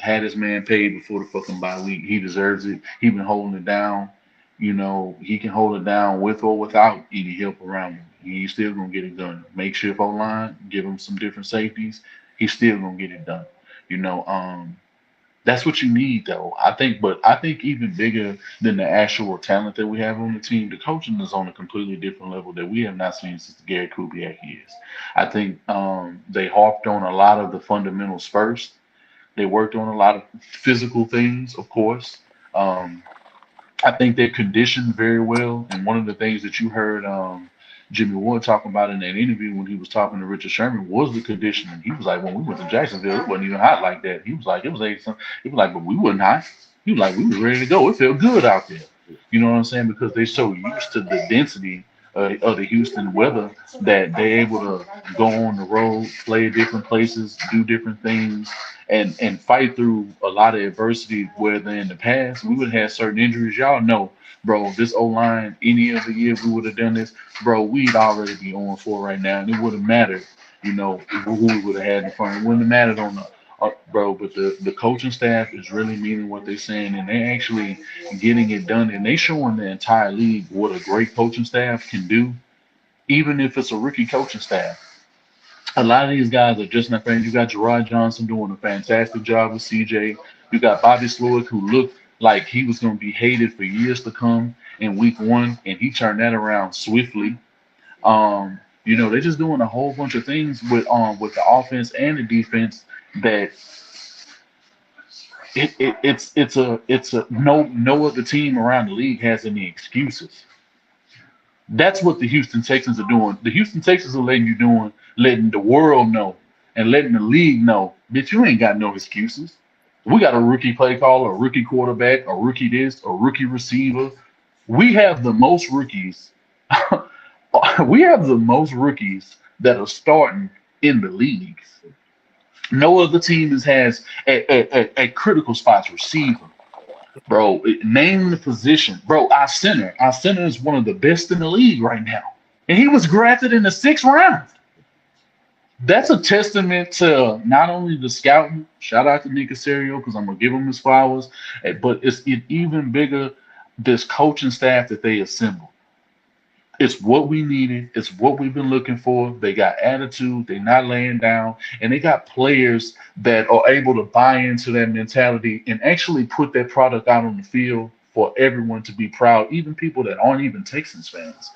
Had this man paid before the fucking bye week. He deserves it. He been holding it down. You know, he can hold it down with or without any help around him. He's still gonna get it done. Make sure O line, give him some different safeties. He's still gonna get it done. You know, that's what you need though. I think even bigger than the actual talent that we have on the team, the coaching is on a completely different level that we have not seen since Gary Kubiak years. I think they harped on a lot of the fundamentals first. They worked on a lot of physical things, of course. Um, I think they're conditioned very well. And one of the things that you heard Jimmy Ward talking about in that interview when he was talking to Richard Sherman was the conditioning. He was like, when we went to Jacksonville, it wasn't even hot like that. He was like, it was 80 something. He was like, but we wasn't hot. He was like, we was ready to go. It felt good out there. You know what I'm saying? Because they're so used to the density of the Houston weather that they're able to go on the road, play at different places, do different things, and fight through a lot of adversity. Where in the past we would have had certain injuries. Y'all know, bro, this O line, any other year we would have done this, bro, we'd already be on for right now, and it wouldn't matter, you know, who we would have had in front. It wouldn't have mattered on the bro, but the coaching staff is really meaning what they're saying, and they're actually getting it done, and they showing the entire league what a great coaching staff can do, even if it's a rookie coaching staff. A lot of these guys are just not fans. You got Gerard Johnson doing a fantastic job with CJ. You got Bobby Slowick, who looked like he was going to be hated for years to come in week one, and he turned that around swiftly. You know, they're just doing a whole bunch of things with the offense and the defense that it's a no other team around the league has any excuses. That's what the Houston Texans are doing. The Houston Texans are letting the world know and letting the league know that you ain't got no excuses. We got a rookie play caller, a rookie quarterback, a rookie this, a rookie receiver. We have the most rookies. We have the most rookies that are starting in the league. No other team has at critical spots receiver. Bro, name the position. Bro, our center is one of the best in the league right now. And he was drafted in the 6th round. That's a testament to not only the scouting, shout out to Nick Casario, because I'm gonna give him his flowers, but it's even bigger, this coaching staff that they assembled. It's what we needed. It's what we've been looking for. They got attitude. They're not laying down, and they got players that are able to buy into that mentality and actually put that product out on the field for everyone to be proud, even people that aren't even Texans fans.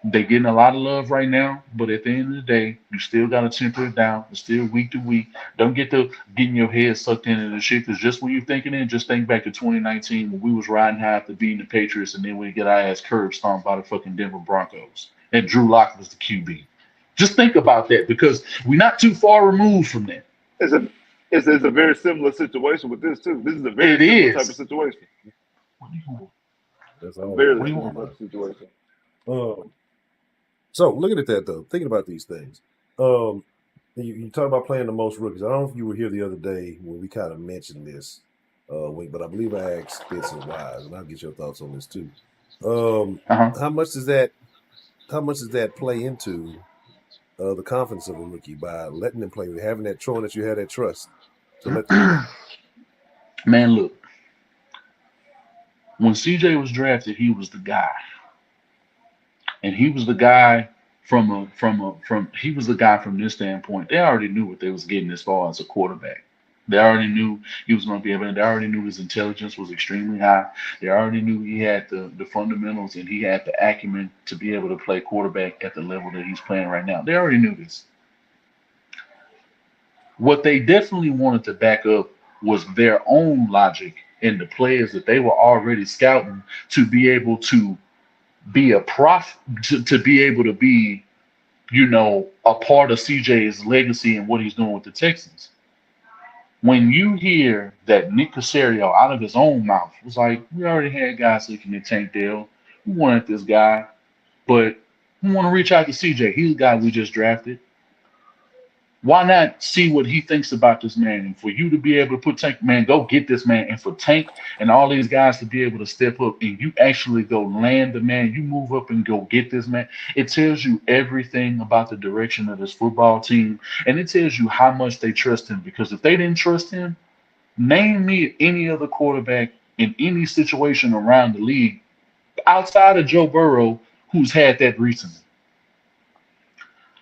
They getting a lot of love right now, but at the end of the day, you still got to temper it down. It's still week to week. Don't get to getting your head sucked into the shit, because just when you're thinking it, just think back to 2019 when we was riding high after beating the Patriots, and then we get our ass curb stomped by the fucking Denver Broncos, and Drew Lock was the QB. Just think about that, because we're not too far removed from that. It's a it's a very similar situation with this too. This is a very It similar is. type of situation. What do you want? That's A all. very What do you similar want? type of situation. Um, so looking at that though, thinking about these things, you talk about playing the most rookies. I don't know if you were here the other day when we kind of mentioned this, Wink, but I believe I asked Spence and Wise, and I'll get your thoughts on this too. Uh-huh. How much does that play into the confidence of a rookie by letting them play, having that showing that you have that trust to let them play? Man, look, when CJ was drafted, he was the guy. And he was the guy from he was the guy from this standpoint. They already knew what they was getting as far as a quarterback. They already knew he was going to be able. They already knew his intelligence was extremely high. They already knew he had the fundamentals and he had the acumen to be able to play quarterback at the level that he's playing right now. They already knew this. What they definitely wanted to back up was their own logic and the players that they were already scouting to be able to be to be able to be, a part of CJ's legacy and what he's doing with the Texans. When you hear that Nick Caserio out of his own mouth was like, we already had guys looking at Tank Dell. We wanted this guy, but we want to reach out to CJ. He's the guy we just drafted. Why not see what he thinks about this man? And for you to be able to put Tank, man, go get this man. And for Tank and all these guys to be able to step up and you actually go land the man, you move up and go get this man. It tells you everything about the direction of this football team. And it tells you how much they trust him. Because if they didn't trust him, name me any other quarterback in any situation around the league outside of Joe Burrow who's had that recently.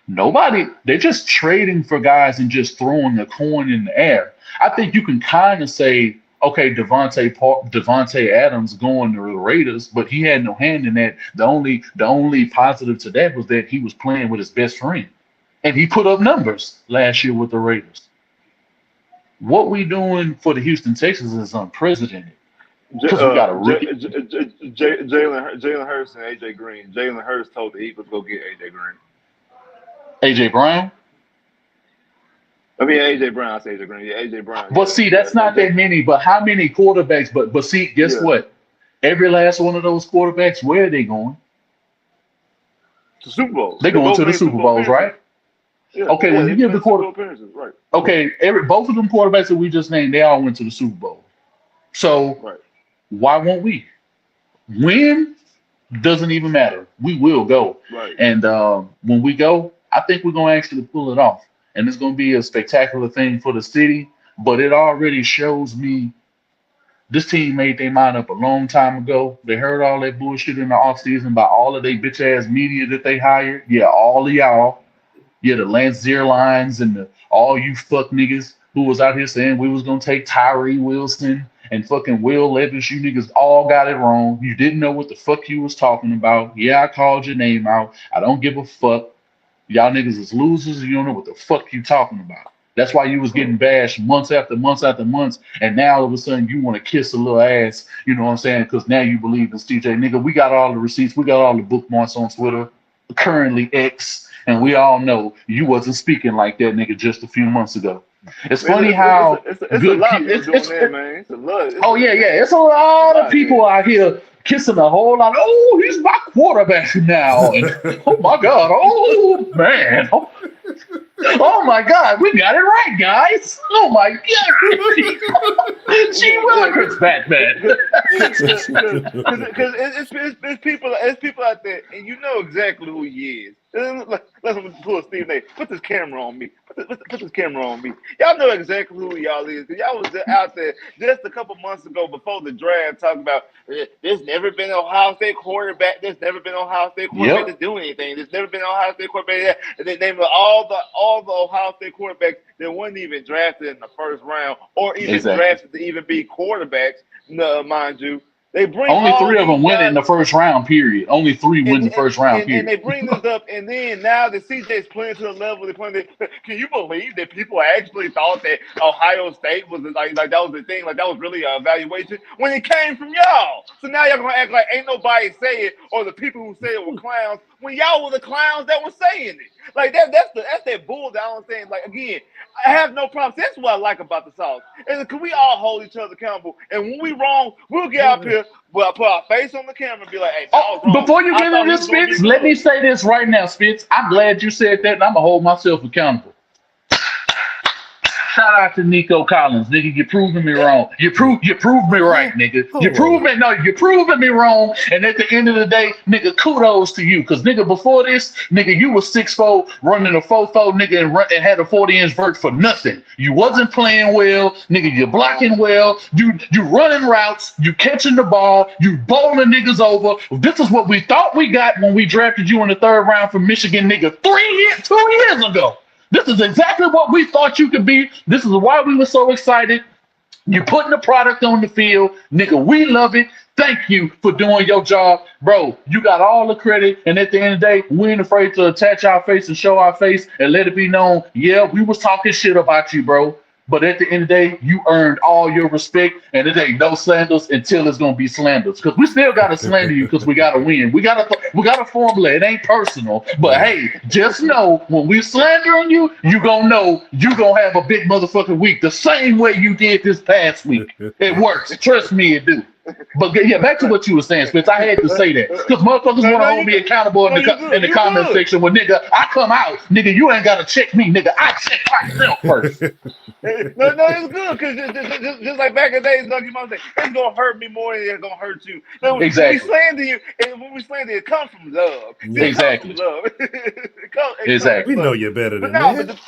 Nobody, they're just trading for guys and just throwing a coin in the air. I think you can kind of say, okay, Devontae Adams going to the Raiders, but he had no hand in that. The only positive to that was that he was playing with his best friend. And he put up numbers last year with the Raiders. What we doing for the Houston Texans is unprecedented. Because we got a rookie. Jalen Hurts and AJ Green. Jalen Hurts told the Eagles to go get AJ Green. AJ Brown? I mean AJ Brown. I say AJ Green. Yeah, AJ Brown. But see, that's not that many. But how many quarterbacks? But see, guess what? Every last one of those quarterbacks, where are they going? To Super Bowl. They're going to the Super Bowls, right? Yeah, okay, when you give the right. Okay, both of them quarterbacks that we just named, they all went to the Super Bowl. So why won't we? When doesn't even matter. We will go. Right. And when we go, I think we're going to actually pull it off. And it's going to be a spectacular thing for the city. But it already shows me this team made their mind up a long time ago. They heard all that bullshit in the offseason by all of their bitch-ass media that they hired. Yeah, all of y'all. Yeah, the Lance Zierleins and all you fuck niggas who was out here saying we was going to take Tyree Wilson and fucking Will Levis. You niggas all got it wrong. You didn't know what the fuck you was talking about. Yeah, I called your name out. I don't give a fuck. Y'all niggas is losers. You don't know what the fuck you talking about. That's why you was getting bashed months after months after months. And now all of a sudden you want to kiss a little ass. You know what I'm saying? Because now you believe in CJ. Nigga, we got all the receipts. We got all the bookmarks on Twitter. Currently X. And we all know you wasn't speaking like that nigga just a few months ago. It's funny how it's a lot of people doing that, man. It's a lot. It's a lot of people out here kissing a whole lot. Oh, he's my quarterback now. And, oh my God. Oh man. Oh my God. We got it right, guys. Oh my God. Gee Willikers, Batman. Because it's people out there, and you know exactly who he is. Let's pull Steve Nate. Put this camera on me. Put this camera on me. Y'all know exactly who y'all is. Cause y'all was just out there just a couple months ago before the draft talking about there's never been an Ohio State quarterback. There's never been an Ohio State quarterback to do anything. There's never been an Ohio State quarterback. And they named all the Ohio State quarterbacks that weren't even drafted in the first round or even drafted to even be quarterbacks. No, mind you. They bring only all 3 of them these went in guys- the first round. Period. Only 3 went in the first round. and Period. they bring this up, and then now that CJ's playing to the level they're playing, can you believe that people actually thought that Ohio State was like that was the thing, like that was really an evaluation when it came from y'all? So now y'all gonna act like ain't nobody say it, or the people who say it were clowns when y'all were the clowns that were saying it. Like that's that bull that I understand. Like again, I have no problem. That's what I like about the South. And can we all hold each other accountable? And when we wrong, we'll get up here, we'll put our face on the camera and be like, hey, I was wrong. Before you I get thought into he this, was gonna be Spitz, let good." me say this right now, Spitz. I'm glad you said that, and I'm going to hold myself accountable. Shout out to Nico Collins, nigga. You proving me wrong. You proved me right, nigga. You proving me wrong. And at the end of the day, nigga, kudos to you. Because nigga, before this, nigga, you was 6'4", running a 4'4", nigga, and had a 40-inch vert for nothing. You wasn't playing well, nigga. You blocking well. You running routes. You catching the ball. You bowling niggas over. This is what we thought we got when we drafted you in the 3rd round from Michigan, nigga, 2 years ago. This is exactly what we thought you could be. This is why we were so excited. You're putting the product on the field. Nigga, we love it. Thank you for doing your job. Bro, you got all the credit. And at the end of the day, we ain't afraid to attach our face and show our face and let it be known, yeah, we was talking shit about you, bro. But at the end of the day, you earned all your respect, and it ain't no slanders until it's gonna be slanders. Because we still gotta slander you because we gotta win. We got a formula. It ain't personal, but hey, just know when we slandering you, you gonna know you gonna have a big motherfucking week the same way you did this past week. It works. Trust me, it do. But yeah, back to what you were saying, Spitz. I had to say that because motherfuckers want to hold me accountable in the comment section. When nigga, I come out, nigga, you ain't gotta check me, nigga. I check myself first. No, it's good because just like back in the days, like you might say, it's gonna hurt me more than it's gonna hurt you. Now, Exactly. When we slander you, and when we slander you, it comes from love. See, Exactly. It comes from love. Exactly. We know you're better But than that.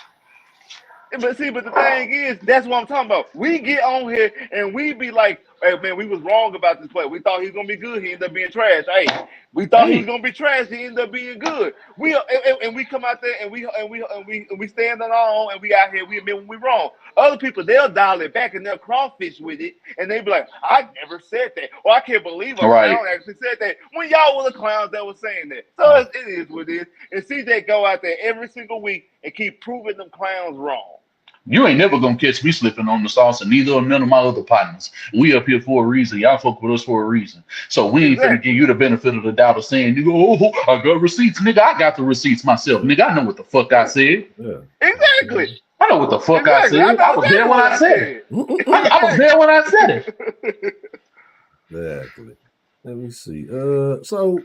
But the thing is, that's what I'm talking about. We get on here and we be like, hey man, we was wrong about this play. We thought he was gonna be good, he ended up being trash. Hey, we thought he was gonna be trash, he ended up being good. We come out there and we stand on our own and we out here, we admit when we wrong. Other people, they'll dial it back and they'll crawfish with it and they be like, I never said that. Or I can't believe a clown actually said that. When y'all were the clowns that were saying that. So it is what it is. And CJ go out there every single week and keep proving them clowns wrong. You ain't never gonna catch me slipping on the sauce, and neither of none of my other partners. We up here for a reason. Y'all fuck with us for a reason. So we ain't finna give you the benefit of the doubt of saying, nigga, oh, I got receipts. Nigga, I got the receipts myself. Nigga, I know what the fuck I said. Yeah. Exactly. I know what the fuck I said. I was there when I said it. I was there when I said it. Exactly. Let me see. So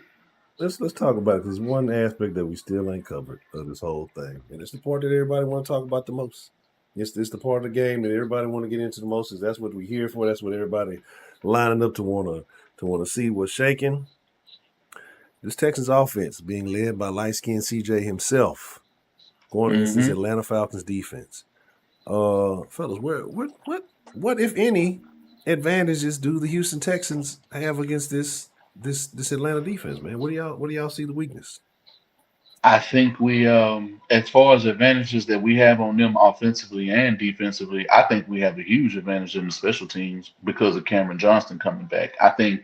let's talk about this one aspect that we still ain't covered of this whole thing, and it's the part that everybody want to talk about the most. It's the part of the game that everybody want to get into the most. Is that's what we're here for. That's what everybody lining up to want to see what's shaking. This Texans offense being led by light-skinned CJ himself, going against this Atlanta Falcons defense. Fellas, what if any advantages do the Houston Texans have against this Atlanta defense, man? What do y'all see the weakness? I think we, as far as advantages that we have on them offensively and defensively, I think we have a huge advantage in the special teams because of Cameron Johnston coming back. I think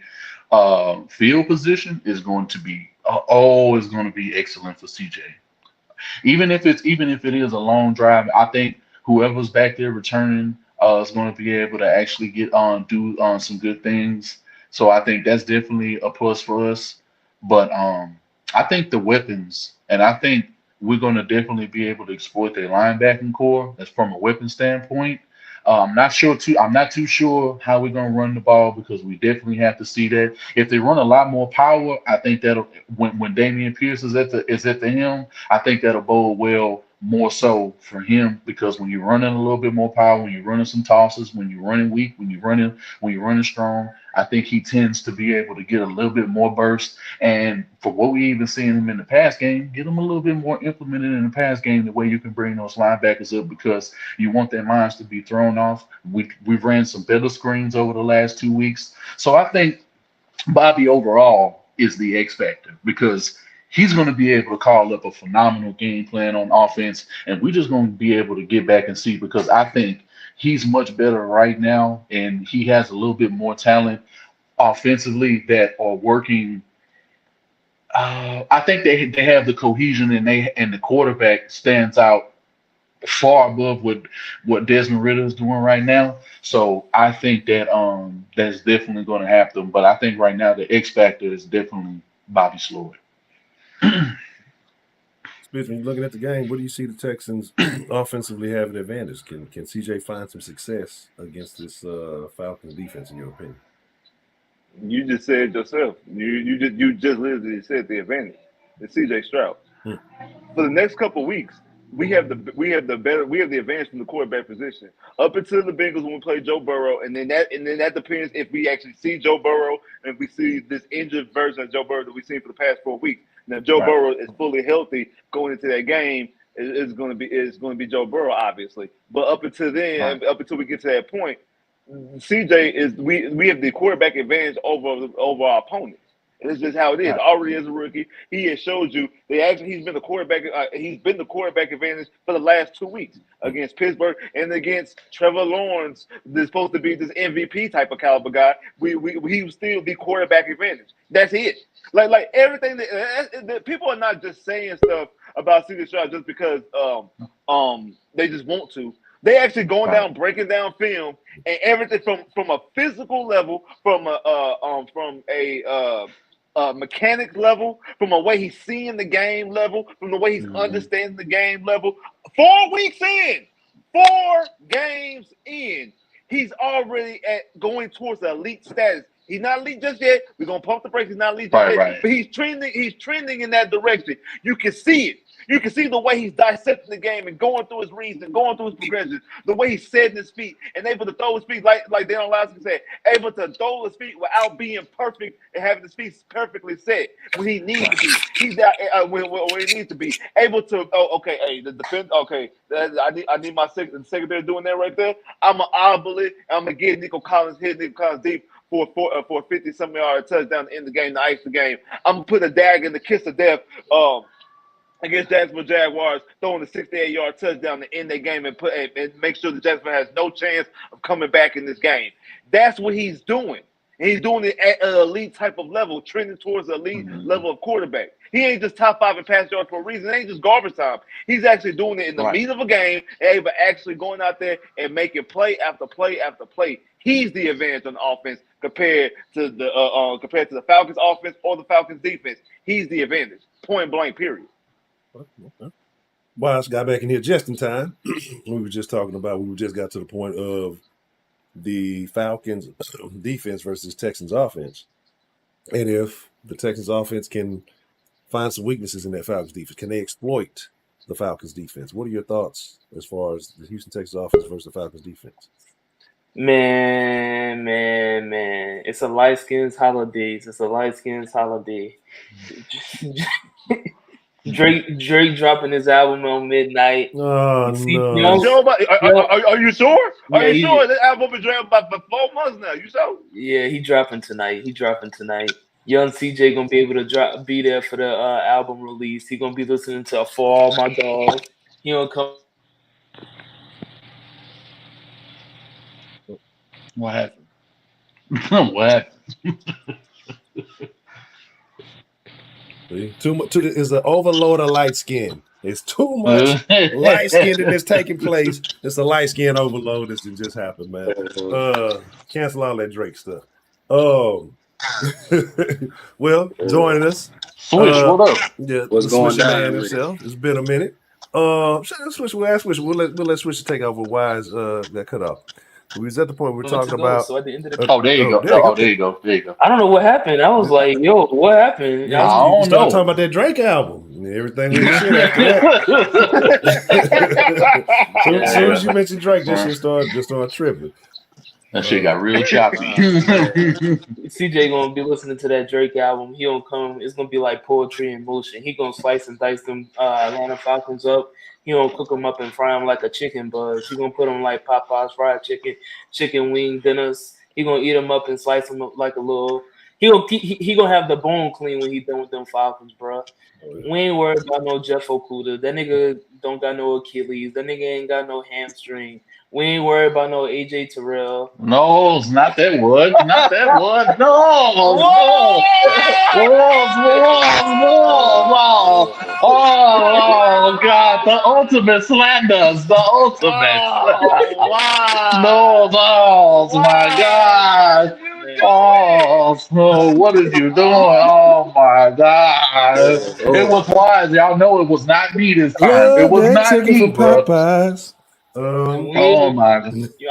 field position is going to be always going to be excellent for CJ. Even if it is a long drive, I think whoever's back there returning is going to be able to actually get on do some good things. So I think that's definitely a plus for us. But I think the weapons, and I think we're going to definitely be able to exploit their linebacking core. That's from a weapon standpoint. I'm not too sure how we're going to run the ball because we definitely have to see that. If they run a lot more power, I think that'll when Dameon Pierce is at the helm, I think that'll bode well more so for him because when you're running a little bit more power, when you're running some tosses, when you're running weak, when you're running strong, I think he tends to be able to get a little bit more burst. And for what we even seen him in the pass game, get him a little bit more implemented in the pass game the way you can bring those linebackers up because you want their minds to be thrown off. We've ran some better screens over the last 2 weeks. So I think Bobby overall is the X factor because he's going to be able to call up a phenomenal game plan on offense, and we're just going to be able to get back and see because I think he's much better right now, and he has a little bit more talent offensively that are working. I think they have the cohesion and the quarterback stands out far above what Desmond Ritter is doing right now. So I think that that's definitely going to happen. But I think right now the X factor is definitely Bobby Sloyd. When you're looking at the game, what do you see the Texans offensively have an advantage? Can CJ find some success against this Falcons defense, in your opinion? You just said yourself. You just literally said the advantage. It's CJ Stroud. For the next couple of weeks, we have the advantage from the quarterback position. Up until the Bengals when we play Joe Burrow, and then that depends if we actually see Joe Burrow and if we see this injured version of Joe Burrow that we've seen for the past 4 weeks. Now Joe Burrow is fully healthy going into that game. It's going to be Joe Burrow, obviously. But up until then, up until we get to that point, CJ is we have the quarterback advantage over our opponents. And it's just how it is. Already as a rookie, he has showed you he's been the quarterback. He's been the quarterback advantage for the last 2 weeks against Pittsburgh and against Trevor Lawrence. That's supposed to be this MVP type of caliber guy. He was still the quarterback advantage. That's it. Like everything that people are not just saying stuff about CJ Stroud just because they just want to. They actually going down, breaking down film and everything from a physical level, from a mechanics level, from the way he's seeing the game level, from the way he's understanding the game level. 4 weeks in, 4 games in, he's already going towards the elite status. He's not elite just yet. We're gonna pump the brakes. He's not elite just yet, but he's trending in that direction. You can see it. You can see the way he's dissecting the game and going through his reads and going through his progressions, the way he's setting his feet and able to throw his feet like Daniel Lasky said, able to throw his feet without being perfect and having his feet perfectly set when he needs to be. He's out when he needs to be able to. The defense. Okay, I need my secondary doing that right there. I'm gonna eyeball it. I'm gonna get Nico Collins deep for a 50-something yard touchdown to end the game, to ice the game. I'm gonna put a dagger in the kiss of death. Against Jacksonville Jaguars, throwing a 68-yard touchdown to end their game and make sure the Jacksonville has no chance of coming back in this game. That's what he's doing. And he's doing it at an elite type of level, trending towards an elite level of quarterback. He ain't just top 5 in pass yards for a reason. It ain't just garbage time. He's actually doing it in the meat of a game, and actually going out there and making play after play after play. He's the advantage on offense compared to the Falcons offense or the Falcons defense. He's the advantage. Point blank, period. Wise got back in here just in time. We just got to the point of the Falcons defense versus Texans offense. And if the Texans offense can find some weaknesses in that Falcons defense, can they exploit the Falcons defense? What are your thoughts as far as the Houston Texans offense versus the Falcons defense? Man. It's a light skins holidays. Drake dropping his album on midnight. Oh, no. Are you sure? Are you sure? That album been dropping about 4 months now. You sure? Yeah, he dropping tonight. Young CJ gonna be able to be there for the album release. He gonna be listening to For All My Dogs. He gonna come. What happened? What happened? Too much is an overload of light skin. It's too much light skin that's taking place. It's a light skin overload that's just happened, man. Cancel all that Drake stuff. Well, joining us. Swish, what up? Yeah, What's going on? Himself. It's been a minute. We'll let Swish take over. Wise got cut off. We was at the point we were Moments talking ago, about. so at the end of the Oh, there you go. there you Oh, go. there you go. There you go. I don't know what happened. I was like, yo, what happened? Yeah, I I was, you don't started know. talking about that Drake album and everything we shit after that. Soon as you mentioned Drake, that shit started tripping. That shit got real choppy. CJ gonna be listening to that Drake album. He gonna come. It's gonna be like poetry in motion. He gonna slice and dice them Atlanta Falcons up. He gonna cook them up and fry them like a chicken buzz. He gonna put them like Popeye's fried chicken wing dinners. He gonna eat them up and slice them up like a little. He gonna have the bone clean when he done with them Falcons, bro. We ain't worried about no Jeff Okuda. That nigga don't got no Achilles. That nigga ain't got no hamstring. We ain't worried about no AJ Terrell. No, it's not that word. Not that word. No, no. Oh, God. The ultimate slanders. The ultimate. No, balls. My God. Oh, so what is you doing? Oh, my God. It was wise. Y'all know it was not me this time. It Love was that not chicken me, from bro. Popeyes. Oh, my.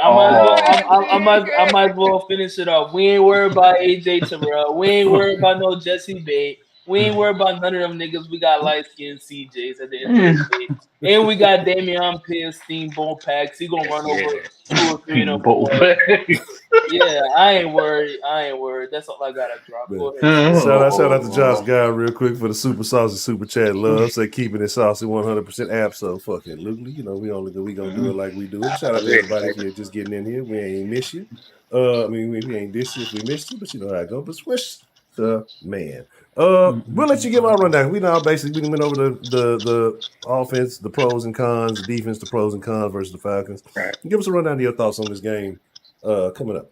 I might as well finish it off. We ain't worried about AJ Terrell. We ain't worried about no Jesse Bate. We ain't worried about none of them niggas. We got light skinned CJs at the end of the day. And we got Damian Pierce, Steamboat Packs. He gonna run over 2 or 3 of them. Both ways. Yeah, I ain't worried. That's all I gotta drop. Go ahead. Shout out to Josh Guy real quick for the super saucy super chat. Love say keeping it saucy 100% app. So fucking Luke, you know we gonna do it like we do it. Shout out to everybody if you're just getting in here. We ain't miss you. I mean we ain't diss you if we missed you, but you know how I go. But swish the man. We'll let you give our rundown. We now basically we went over the offense, the pros and cons, the defense, the pros and cons versus the Falcons. Right. Give us a rundown of your thoughts on this game coming up.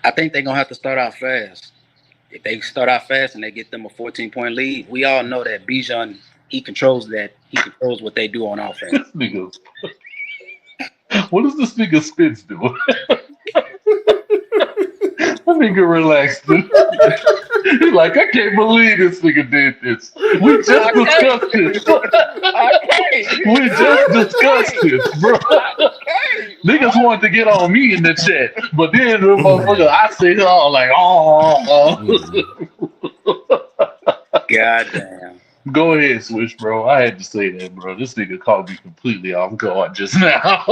I think they're gonna have to start out fast. If they start out fast and they get them a 14-point lead, we all know that Bijan, he controls that. He controls what they do on offense. This nigga. What is this nigga Spence doing? That nigga relaxed. He's like, I can't believe this nigga did this. We just discussed this. We just discussed this, bro. Niggas wanted to get on me in the chat, but then the motherfucker, I say it all like, God damn. Go ahead, Switch, bro. I had to say that, bro. This nigga caught me completely off guard just now.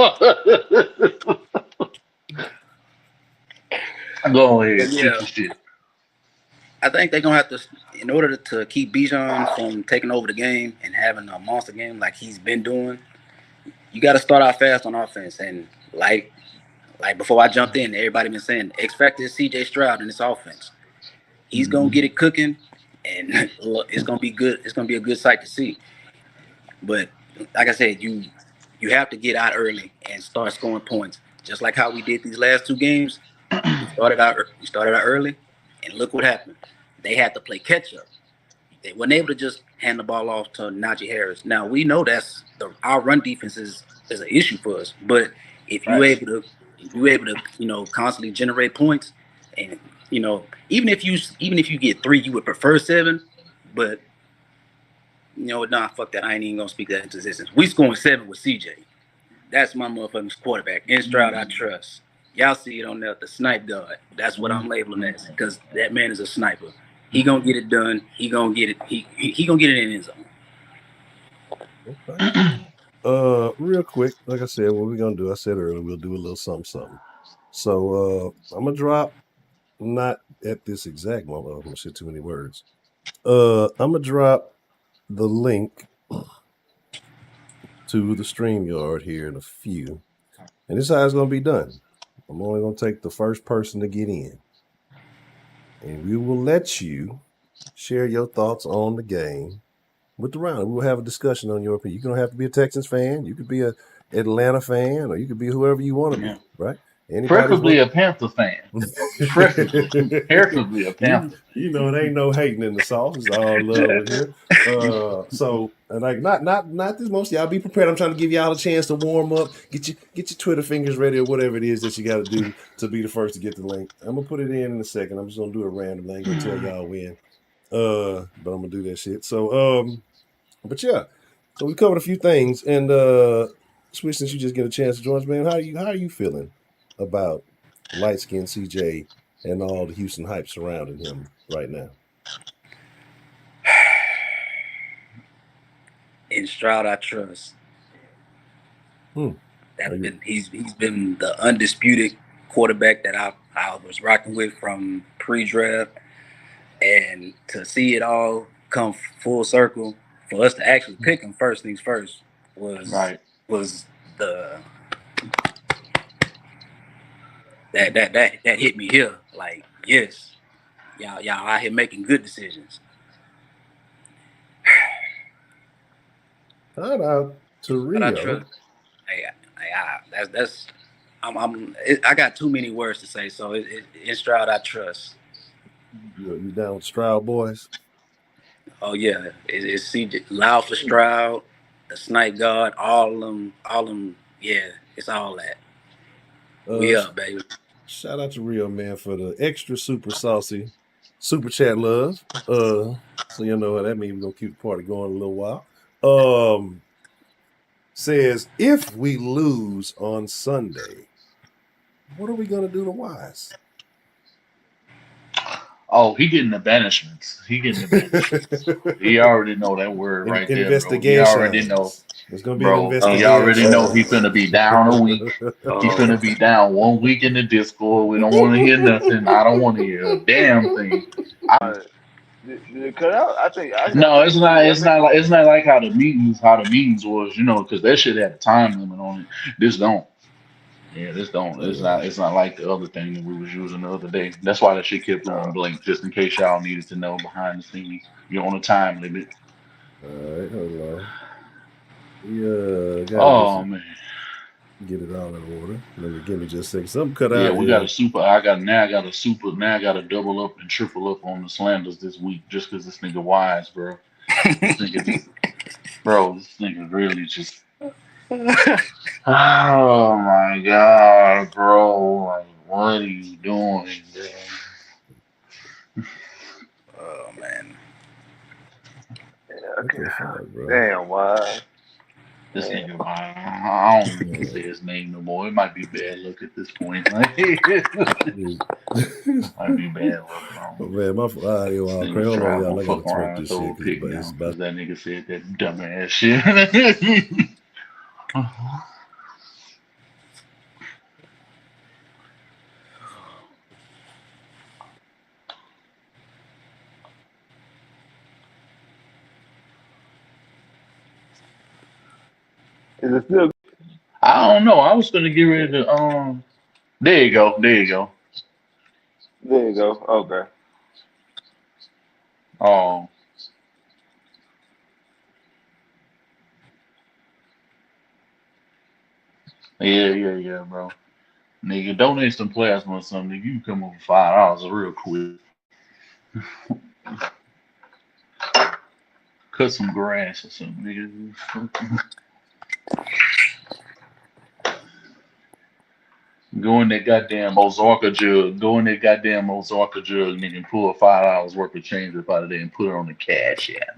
Go ahead, shoot your shit. I think they're gonna have to, in order to keep Bijan from taking over the game and having a monster game like he's been doing, you got to start out fast on offense. And like before I jumped in, everybody been saying X factor is CJ Stroud in this offense. He's gonna get it cooking, and it's gonna be good. It's gonna be a good sight to see. But like I said, you have to get out early and start scoring points, just like how we did these last 2 games. We started out early, and look what happened. They had to play catch up. They weren't able to just hand the ball off to Najee Harris. Now we know that's our run defense is an issue for us. But if you're able to constantly generate points, and even if you get 3, you would prefer 7. But fuck that. I ain't even gonna speak that into existence. We scoring 7 with CJ. That's my motherfucking quarterback. In Stroud, I trust. Y'all see it on there, the snipe guard. That's what I'm labeling as, because that man is a sniper. He gonna get it done. He gonna get it. He gonna get it in his zone. Okay. Real quick, like I said, what we're gonna do, I said earlier, we'll do a little something. So I'm gonna drop, not at this exact moment, I'm gonna say too many words. I'm gonna drop the link to the StreamYard here in a few. And this is how it's gonna be done. I'm only gonna take the first person to get in. And we will let you share your thoughts on the game with the round. We'll have a discussion on your opinion. You're gonna have to be a Texans fan, you could be a Atlanta fan, or you could be whoever you want to be, right? Preferably a Panther fan. Preferably a Panther. You know, there ain't no hating in the sauce. It's all love here. So, and like not this most. Y'all be prepared. I'm trying to give y'all a chance to warm up. Get your Twitter fingers ready or whatever it is that you got to do to be the first to get the link. I'm gonna put it in a second. I'm just gonna do it randomly. I ain't gonna tell y'all when. But I'm gonna do that shit. So, but yeah. So we covered a few things, and Switch, since you just get a chance to join us, man. How are you feeling about light skinned CJ and all the Houston hype surrounding him right now? In Stroud, I trust. He's been the undisputed quarterback that I was rocking with from pre-draft, and to see it all come full circle for us to actually pick him first things first was the that hit me here. Like, yes, y'all out here making good decisions. Shout out to Rio. I got too many words to say, so in Stroud I trust. You down with Stroud boys? Oh yeah, it's CJ, loud for Stroud, the Snipe God, all of them. Yeah, it's all that. We up, baby. Shout out to Rio, man, for the extra super saucy super chat love. So you know what that means. We're gonna keep the party going a little while. Says if we lose on Sunday, what are we gonna do to Wise? Oh, he getting the banishments. He already know that word right there, bro. He already know. It's gonna be an investigation. He already know he's gonna be down a week. He's gonna be down 1 week in the Discord. We don't want to hear nothing. I don't want to hear a damn thing. Did it cut out? I think. No, it's not. It's not like how the meetings was, because that shit had a time limit on it. This don't. Yeah, this don't. It's not like the other thing that we was using the other day. That's why that shit kept going blank, just in case y'all needed to know behind the scenes. You're on a time limit. All right, hold on. Oh man, get it all in order. Give me just a second. Something cut out. Yeah, we got a super. I got to double up and triple up on the slanders this week just because this nigga Wise, bro. This nigga really just. Oh my god, bro! Like, what are you doing, bro? Oh man. Yeah, okay. Damn, Wise. This nigga, I don't even say his name no more. It might be bad luck at this point. Might be bad luck. Man, my audio all crazy. Hold on, y'all. I gotta twerk this shit because that nigga said that dumbass shit. Is it still? I don't know. I was gonna get rid of There you go. There you go. Okay. Oh. Yeah, bro. Nigga, donate some plasma or something. You can come over $5 real quick. Cut some grass or something, nigga. Go in that goddamn Ozarka jug. Nigga, and pull $5 worth of change up out of there and put it on the cash app.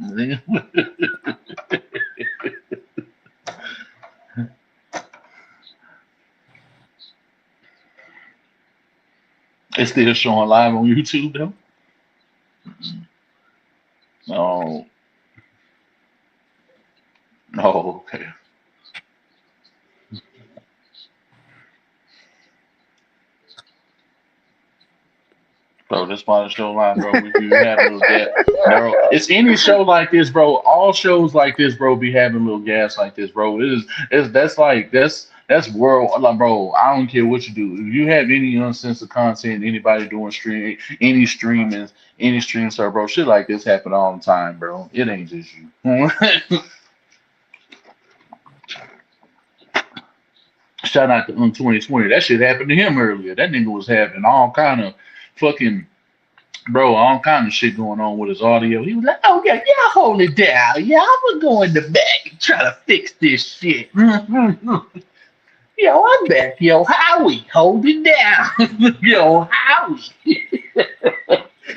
It's still showing live on YouTube though. Oh. Oh, okay. Bro, that's why the show live, bro. We be having a little gas, bro. It's any show like this, bro. All shows like this, bro, be having a little gas like this, bro. That's world, like, bro. I don't care what you do. If you have any uncensored content, anybody doing any streaming, sir, bro, shit like this happen all the time, bro. It ain't just you. Shout out to 2020. That shit happened to him earlier. That nigga was having all kind of shit going on with his audio. He was like, "Oh yeah, y'all hold it down. Yeah, I'm gonna go in the back and try to fix this shit." Yo, I'm back. Yo, Howie, hold it down. Yo, Howie.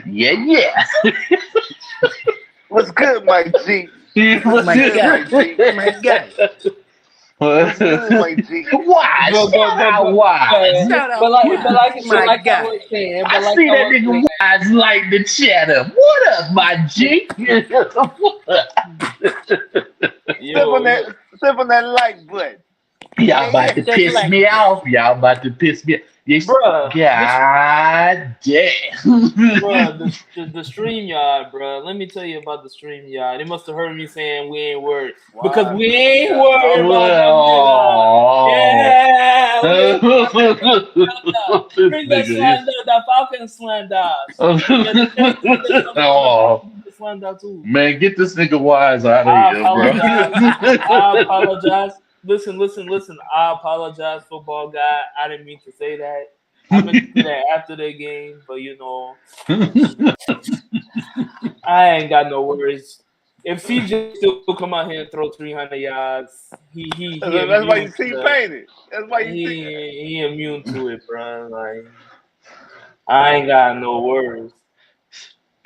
Yeah. What's good, Mike G? My guy. What's good, my G? Wise, shout out Wise. Shout out but like Wise, I my guy. was saying, I see that nigga Wise like the chatter. What up, my G? Step on that like button. Y'all about to Just piss like me that. off. Y'all about to piss me off. Yes, bruh, God damn. the stream yard, bruh. Let me tell you about the stream yard. They must have heard me saying we ain't worried because Why? we ain't Yeah, worried about them niggas. Oh. Yeah, we ain't This bring the nigga is. slander, the Falcon slanders. Yeah, the Texans get some from the Oh. Falcon slander too. Man, get this nigga Wise out of I here, apologize. I bro. apologize. Listen. I apologize, football guy. I didn't mean to say that. I meant to say that after the game, but I ain't got no worries. If CJ still come out here and throw 300 yards, he that's why you immune to see that. painted. That's why you see. He immune to it, bro. Like I ain't got no worries.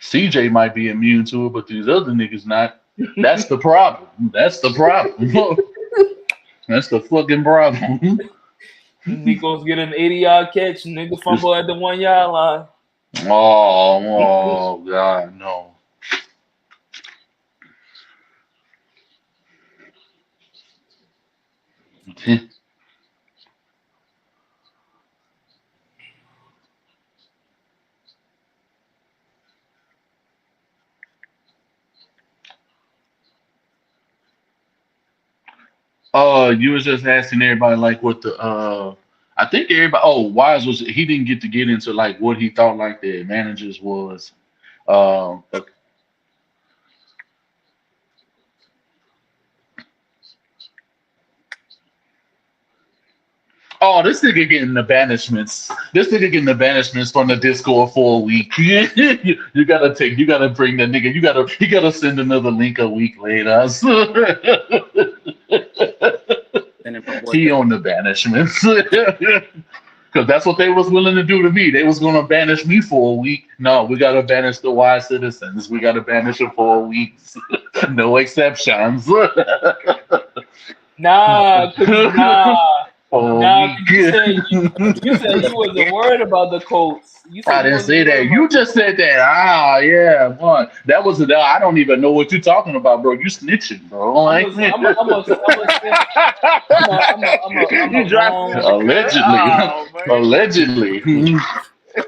CJ might be immune to it, but these other niggas not. That's the problem. That's the problem. That's the fucking problem. Nico's get an 80-yard catch, nigga fumble at the 1 yard line. Oh God, no. You was just asking everybody like what the I think everybody Wise was he didn't get into like what he thought like the advantages was. But oh, this nigga getting the banishments. This nigga getting the banishments from the Discord for a week. You gotta bring the nigga. You gotta send another link a week later. Sending my boy He to on the banishments. Because that's what they was willing to do to me. They was gonna banish me for a week. No, we gotta banish the wise citizens. We gotta banish them for a week. No exceptions. Nah, For a nah. week. You said you wasn't worried about the Colts. You said I you didn't wasn't say that. worried You about the just said that. Ah, yeah, one. That was the. I don't even know what you're talking about, bro. You snitching, bro. Like, You dry snitching, cuz. allegedly, Oh man. allegedly,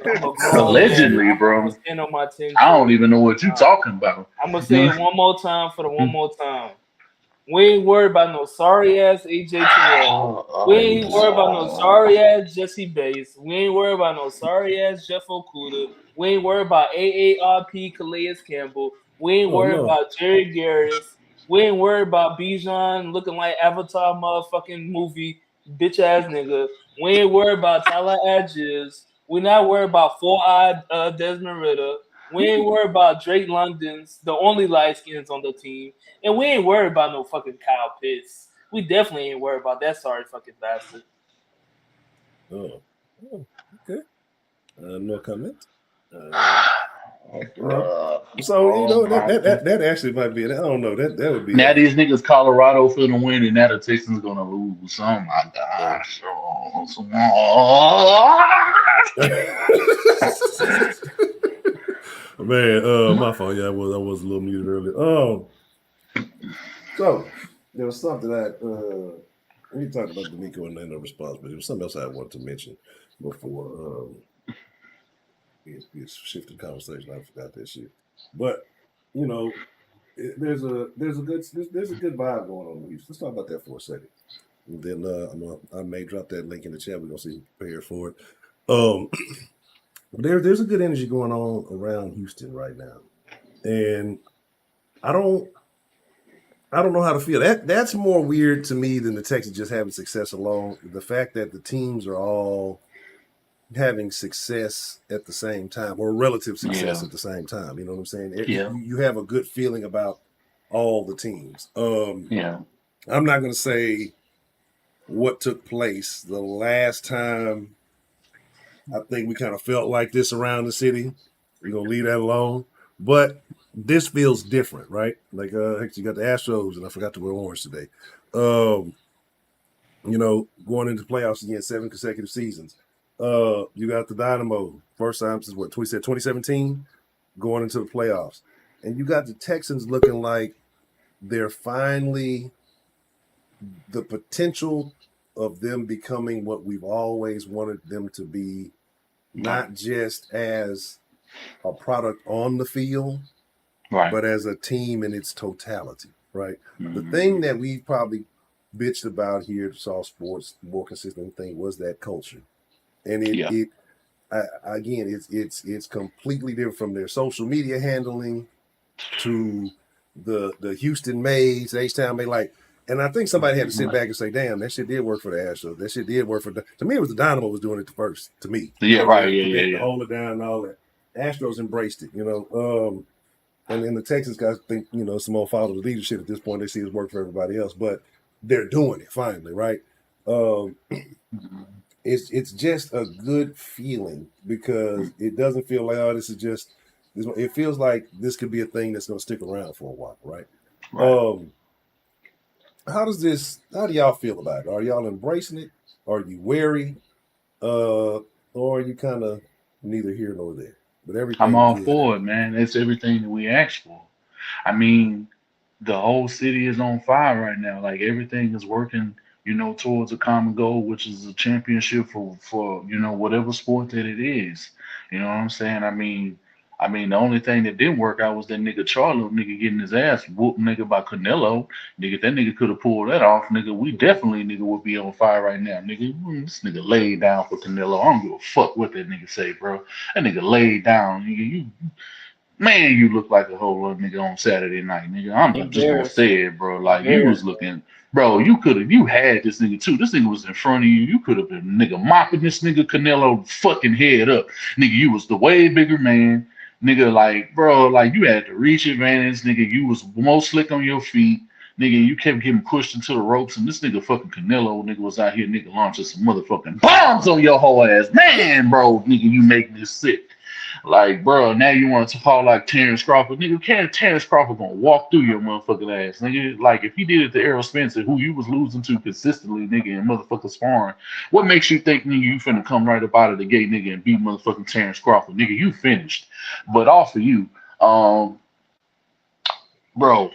I'm a grown man. allegedly, I'm bro. gonna stand on my 10 I don't toes. even know what you're talking about. I'm gonna say it one more time for the one more time. We ain't worried about no sorry ass AJ Terrell. We ain't worried about no sorry ass Jesse Bates. We ain't worried about no sorry ass Jeff Okuda. We ain't worried about AARP Calais Campbell. We ain't Oh worried no. about Jerry Garris. We ain't worried about Bijan looking like Avatar motherfucking movie bitch ass nigga. We ain't worried about Tyler Edges. We not worried about 4-eyed Desmond Ritter. We ain't worried about Drake London's the only light skins on the team. And we ain't worried about no fucking Kyle Pitts. We definitely ain't worried about that sorry fucking bastard. Oh, okay. No comment. So that actually might be. I don't know. That would be. Now these niggas Colorado finna win, and now the Texans gonna lose. Oh my gosh! Man, my fault. Yeah, I was a little muted earlier. So there was something we talked about D'Amico and the response, but there was something else I wanted to mention before we shifted conversation. I forgot that shit. But there's a good vibe going on in Houston. Let's talk about that for a second. And then I may drop that link in the chat. We're gonna see who's prepared for it. There's a good energy going on around Houston right now, and I don't know how to feel. That's more weird to me than the Texans just having success alone. The fact that the teams are all having success at the same time, or relative success at the same time. You know what I'm saying? Yeah. You have a good feeling about all the teams. Yeah. I'm not going to say what took place the last time. I think we kind of felt like this around the city. We're going to leave that alone. But this feels different, right? Like, you got the Astros, and I forgot to wear orange today. going into playoffs again, 7 consecutive seasons. You got the Dynamo, first time since 2017, going into the playoffs. And you got the Texans looking like they're finally the potential of them becoming what we've always wanted them to be, not just as a product on the field, Right. but as a team in its totality, right? The Mhm. thing that we probably bitched about here at Saw Sports, the more consistent thing, was that culture. And Yeah. again, it's completely different from their social media handling to the Houston Maids, H-Town May, like, and I think somebody had to sit back and say, damn, that shit did work for the Astros. That shit did work to me, it was the Dynamo was doing it first, to me. Yeah, right. Yeah, To yeah. hold it down and all that. Astros embraced it, and then the Texans guys think, some more follow the leadership at this point. They see it's work for everybody else, but they're doing it finally, right? It's just a good feeling because it doesn't feel like, this is just this. It feels like this could be a thing that's going to stick around for a while, right? Right. How do y'all feel about it? Are y'all embracing it? Are you wary? Or are you kind of neither here nor there? But I'm everything all good. for it, man. It's everything that we asked for. I mean, the whole city is on fire right now. Like everything is working, towards a common goal, which is a championship for whatever sport that it is. You know what I'm saying? I mean, the only thing that didn't work out was that nigga Charlo nigga getting his ass whooped nigga by Canelo. Nigga, that nigga could have pulled that off. Nigga, we definitely nigga would be on fire right now. Nigga, this nigga laid down for Canelo. I don't give a fuck what that nigga say, bro. That nigga laid down. Nigga, man, you look like a whole other nigga on Saturday night, nigga. I'm just gonna Embarrassing. say it, bro. Like you was Embarrassing. looking, bro. You had this nigga too. This nigga was in front of you. You could have been nigga mopping this nigga Canelo fucking head up, nigga. You was the way bigger man, nigga. Like, bro, like you had the reach advantage, nigga. You was more slick on your feet. Nigga, you kept getting pushed into the ropes, and this nigga fucking Canelo, nigga, was out here, nigga, launching some motherfucking bombs on your whole ass. Man, bro, nigga, you make this sick. Like, bro, now you want to call like Terrence Crawford. Nigga, can't Terrence Crawford gonna walk through your motherfucking ass, nigga? Like, if he did it to Errol Spencer, who you was losing to consistently, nigga, in motherfucking sparring, what makes you think, nigga, you finna come right up out of the gate, nigga, and beat motherfucking Terrence Crawford? Nigga, you finished. But off of you, bro,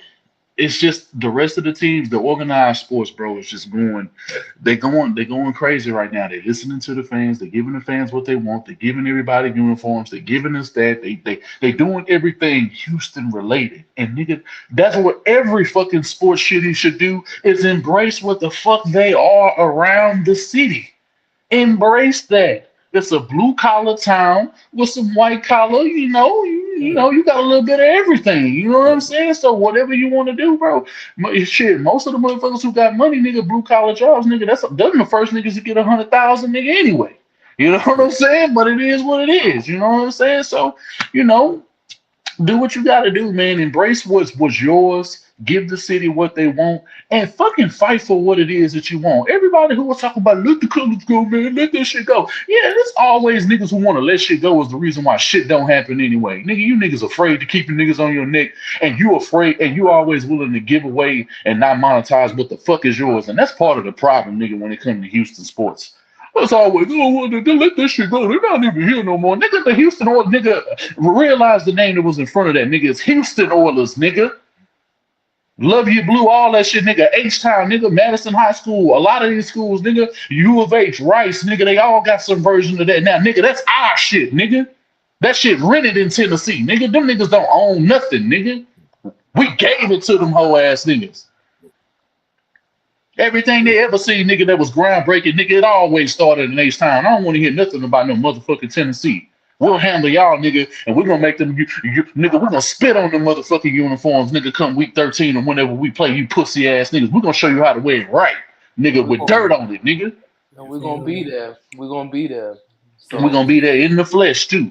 it's just the rest of the teams, the organized sports, bro, is just they're going crazy right now. They're listening to the fans, they're giving the fans what they want, they're giving everybody uniforms, they're giving us that, they doing everything Houston related. And nigga, that's what every fucking sports shitty should do is embrace what the fuck they are around the city. Embrace that. It's a blue collar town with some white collar, you got a little bit of everything. You know what I'm saying? So whatever you want to do, bro. Shit, most of the motherfuckers who got money, nigga, blue collar jobs, nigga, those are the first niggas to get 100,000, nigga, anyway. You know what I'm saying? But it is what it is. You know what I'm saying? So, you know, do what you gotta do, man. Embrace what's yours. Give the city what they want, and fucking fight for what it is that you want. Everybody who was talking about let the colors go, man, let that shit go. Yeah, there's always niggas who want to let shit go is the reason why shit don't happen anyway. Nigga, you niggas afraid to keep the niggas on your neck, and you afraid, and you always willing to give away and not monetize what the fuck is yours, and that's part of the problem, nigga, when it comes to Houston sports. It's always, they let this shit go. They're not even here no more. Nigga, the Houston Oilers, nigga, realize the name that was in front of that, nigga. It's Houston Oilers, nigga. Love You Blue, all that shit, nigga. H-Town, nigga. Madison High School. A lot of these schools, nigga. U of H, Rice, nigga. They all got some version of that. Now, nigga, that's our shit, nigga. That shit rented in Tennessee, nigga. Them niggas don't own nothing, nigga. We gave it to them whole ass niggas. Everything they ever seen, nigga, that was groundbreaking, nigga, it always started in H-Town. I don't want to hear nothing about no motherfucking Tennessee. We'll handle y'all, nigga, and we're gonna make them, nigga, we're gonna spit on them motherfucking uniforms, nigga, come week 13 and whenever we play you pussy ass niggas. We're gonna show you how to wear it right, nigga, with dirt on it, nigga. And we're gonna be there. We're gonna be there. So We're gonna be there in the flesh, too.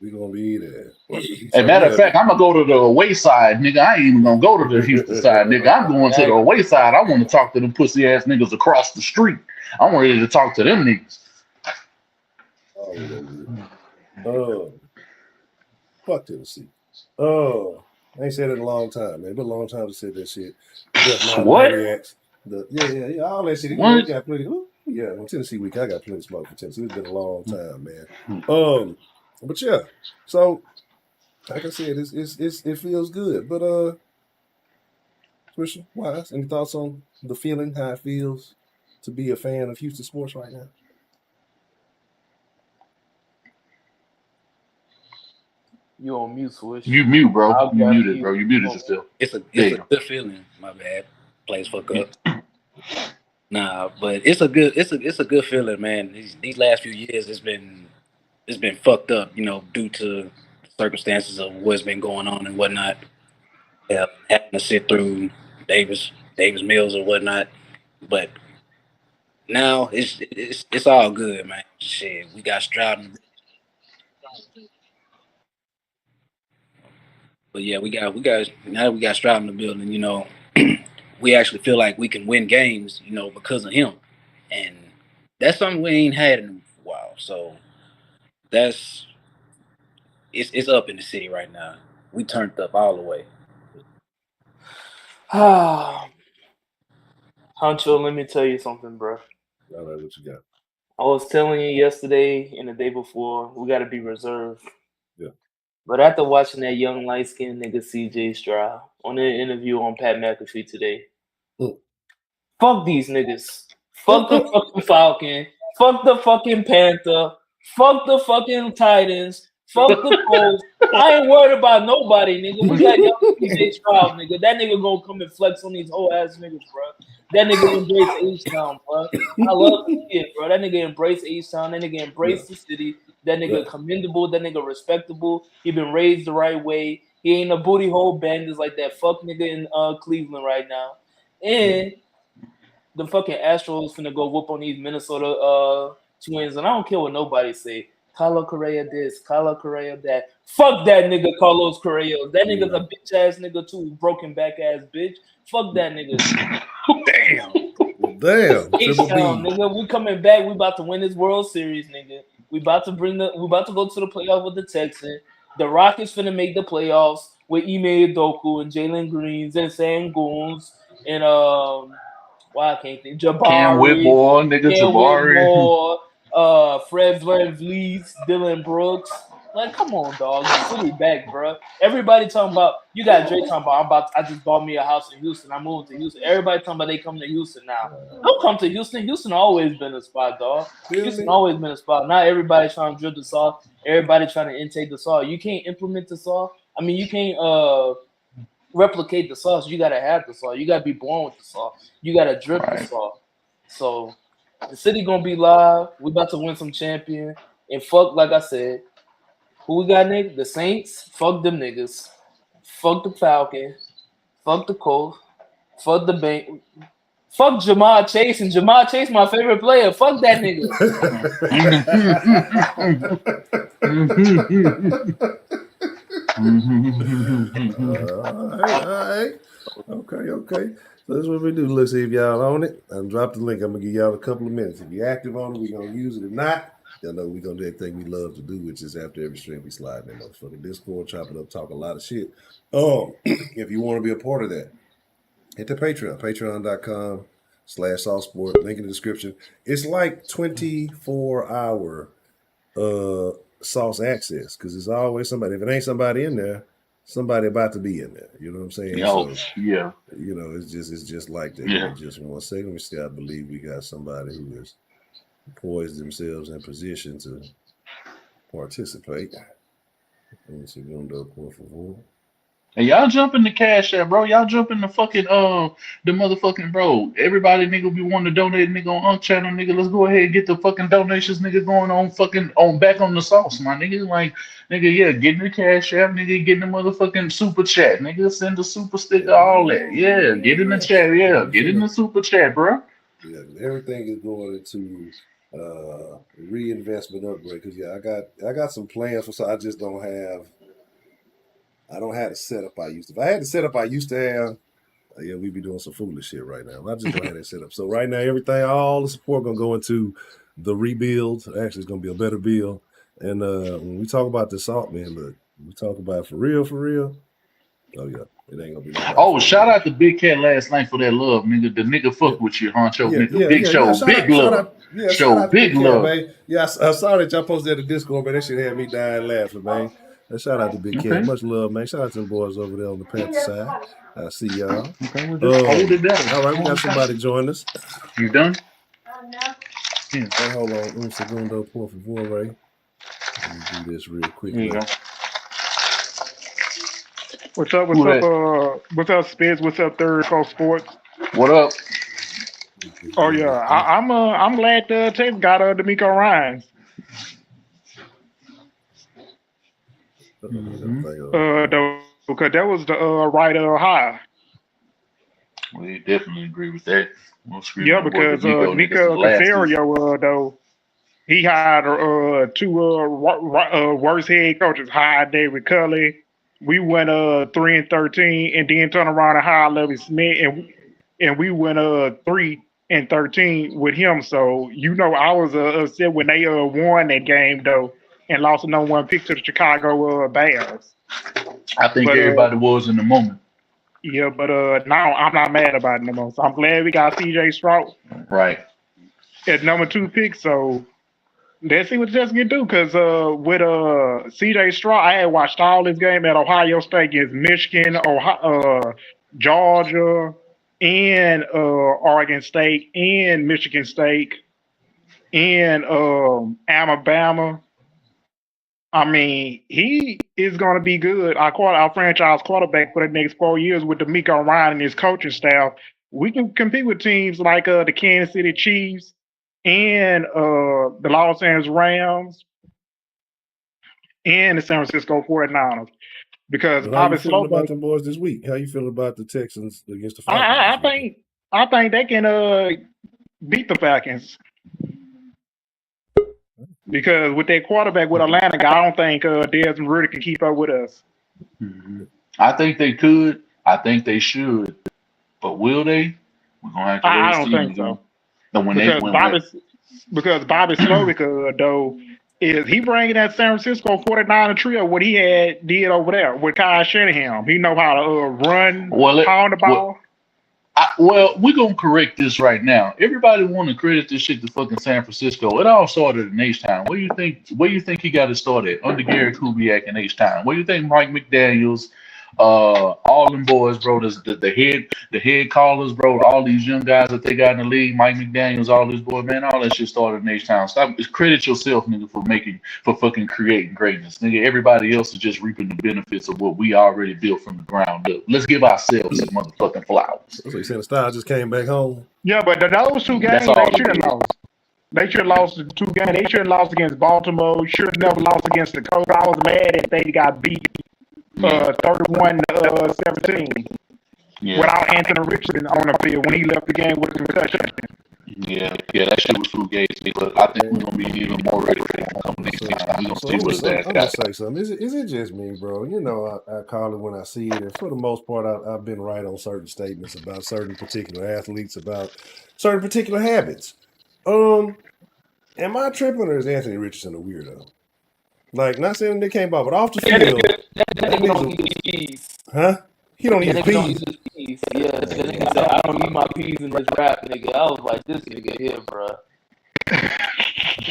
We're gonna be there. As a matter of fact, I'm gonna go to the away side, nigga. I ain't even gonna go to the Houston side, nigga. I'm going to the away side. I want to talk to them pussy ass niggas across the street. I'm ready to talk to them niggas. Fuck Tennessee. I ain't said it in a long time, man. It's been a long time to say that shit. What? Maniacs. Yeah. All that shit. You What? got plenty. Yeah, on Tennessee week, I got plenty of smoke for Tennessee. It's been a long time, man. But yeah. So, like I said, it feels good. But Christian, wise, any thoughts on the feeling, how it feels to be a fan of Houston sports right now? You on mute, Swish. You mute, bro. I'll You grab muted, you. bro. You muted yourself. It's There a you go. good feeling. My bad. Plays fuck up. Nah, but it's a good feeling, man. These last few years, it's been fucked up, due to circumstances of what's been going on and whatnot. Having to sit through Davis Mills or whatnot, but now it's all good, man. Shit, we got Stroud, but yeah, we got now that we got Stroud in the building. We actually feel like we can win games, because of him, and that's something we ain't had in a while. So that's it's up in the city right now. We turned up all the way. Honcho, let me tell you something, bro. All right, what you got? I was telling you yesterday and the day before, we got to be reserved. Yeah. But after watching that young light-skinned nigga CJ Stroud on an interview on Pat McAfee today, fuck these niggas. Fuck the fucking Falcon. Fuck the fucking Panther. Fuck the fucking Titans. Fuck the Colts. I ain't worried about nobody, nigga. We got young CJ Stroud, nigga. That nigga gonna come and flex on these whole ass niggas, bro. That nigga embrace H-Town, bro. I love to see it, bro. That nigga embrace H-Town. That nigga embrace the city. That nigga commendable. That nigga respectable. He been raised the right way. He ain't a booty hole bandits like that fuck nigga in Cleveland right now. And the fucking Astros finna go whoop on these Minnesota Twins, and I don't care what nobody say. Carlos Correa this, Carlos Correa that. Fuck that nigga, Carlos Correa. That nigga's a bitch ass nigga too, broken back ass bitch. Fuck that nigga. Damn. Triple B. Nigga, we coming back. We about to win this World Series, nigga. We about to go to the playoff with the Texans. The Rockets finna make the playoffs with Ime Udoka and Jalen Greens and Sam Goons and I can't think. Jabari, Cam Whitmore, nigga, Jabari. Fred VanVleet, Dylan Brooks. Like, come on, dog. The city back, bro. Everybody talking about, you got Dre talking about, I just bought me a house in Houston. I moved to Houston. Everybody talking about they come to Houston now. Don't come to Houston. Houston always been a spot, dog. Houston always been a spot. Not everybody trying to drill the saw. Everybody trying to intake the saw. You can't implement the saw. I mean, you can't replicate the sauce. You gotta have the sauce. You gotta be born with the sauce. You gotta drip the sauce. So the city gonna be live. We about to win some champion. And fuck, like I said, who we got, nigga? The Saints. Fuck them niggas. Fuck the Falcons. Fuck the Colts. Fuck the Bank. Fuck Jamar Chase, and Jamar Chase my favorite player. Fuck that nigga. All right. Okay. So that's what we do. Let's see if y'all on it. I'll drop the link. I'm gonna give y'all a couple of minutes. If you're active on it, we're gonna use it. If not, y'all know we're gonna do everything we love to do, which is after every stream we slide in that motherfucking Discord, chop it up, talk a lot of shit. If you want to be a part of that, hit the Patreon, patreon.com/SauceSport. Link in the description. It's like 24-hour Sauce access, because there's always somebody. If it ain't somebody in there, somebody about to be in there. You know what I'm saying? Yeah. It's just like that. Yeah. Just 1 second. We still believe we got somebody who has poised themselves in position to participate. Let me see. Por favor. And y'all jump in the cash app, bro. Y'all jump in the fucking the motherfucking bro. Everybody nigga be wanting to donate, nigga, on channel, nigga. Let's go ahead and get the fucking donations, nigga, going on fucking on back on the sauce, my nigga. Like, nigga, yeah, get in the cash app, nigga, get in the motherfucking super chat, nigga, send the super sticker, all that. Yeah, get in the chat, yeah. Get in the super chat, bro. Yeah, everything is going into reinvestment upgrade. Cause yeah, I got some plans for, so I just don't have the setup I used to. If I had the setup I used to have, yeah, we'd be doing some foolish shit right now. I just don't have that setup. So right now, everything, all the support gonna go into the rebuild. Actually, it's gonna be a better build. And when we talk about the salt, man, look, we talk about it for real. Oh yeah. It ain't gonna be nobody. Oh, shout out to Big Cat last night for that love, nigga. The nigga fuck with you, honcho, nigga. Big show, big love. Shout out to Big Big Cat, love. man. Yeah, I saw that y'all posted at the Discord, man. That shit had me dying laughing, man. Shout out to Big Cat. Much love, man. Shout out to the boys over there on the Panther side. I see y'all. Okay, we'll just hold it down. All right, we got somebody join us. You done? Yeah. Hey, hold on. Un segundo, por favor, Ray. Let me do this real quick. There you go. What's up, Spitz? What's up, Third Coast Sports? What up? Oh yeah, I'm glad the Texans got D'Amico Ryans. Because that was the right high. We definitely agree with that. Yeah, because D'Amico Caserio, though, he hired two worst head coaches. Hired David Culley. We went 3-13, and then turned around and hired Lovie Smith, and we went 3-13 with him. So I was upset when they won that game though, and lost a #1 pick to the Chicago Bears. I think everybody was in the moment. Yeah, but now I'm not mad about it no more. So I'm glad we got C.J. Stroud right at #2 pick. So let's see what the Texans can do. Because with C.J. Stroud, I had watched all this game at Ohio State against Michigan, Georgia, and Oregon State, and Michigan State, and Alabama. I mean, he is going to be good. Our franchise quarterback for the next 4 years with D'Amico Ryan and his coaching staff. We can compete with teams like the Kansas City Chiefs and the Los Angeles Rams and the San Francisco 49ers. Because how you feeling about them boys this week? How you feeling about the Texans against the Falcons? I think they can beat the Falcons. Because with that quarterback with Atlanta, I don't think Desmond Ridder can keep up with us. Mm-hmm. I think they could. I think they should. But will they? We're gonna have to wait. I don't think so. Because Bobby Slovic, though, is he bringing that San Francisco 49er trio? What he did over there with Kyle Shanahan? He know how to run, pound the ball. We're going to correct this right now. Everybody want to credit this shit to fucking San Francisco. It all started in H-Town. Where you think he got it started? Under Gary Kubiak in H-Town. Where you think Mike McDaniels, all them boys, bro, the head callers, bro, all these young guys that they got in the league, Mike McDaniels, all these boys, man, all that shit started in H-Town. Stop, credit yourself, nigga, for fucking creating greatness. Nigga, everybody else is just reaping the benefits of what we already built from the ground up. Let's give ourselves some motherfucking flowers. So you saying the Style just came back home? Yeah, but those two games, they should have lost. They should have lost the 2 games. They should have lost against Baltimore. Should have never lost against the Colts. I was mad that they got beat 31-17 without Anthony Richardson on the field when he left the game with a concussion. Yeah, that shit was fugazi, but I think we're gonna be even more ready for it coming next season. We're gonna see what's that. I'm gonna say something. Is it just me, bro? I call it when I see it, and for the most part, I've been right on certain statements about certain particular athletes, about certain particular habits. Am I tripping, or is Anthony Richardson a weirdo? Like, not saying they can't ball, but off the field, huh? He don't eat peas. Yeah, that nigga said, I don't eat my peas in this rap, nigga. I was like, this nigga here, bro.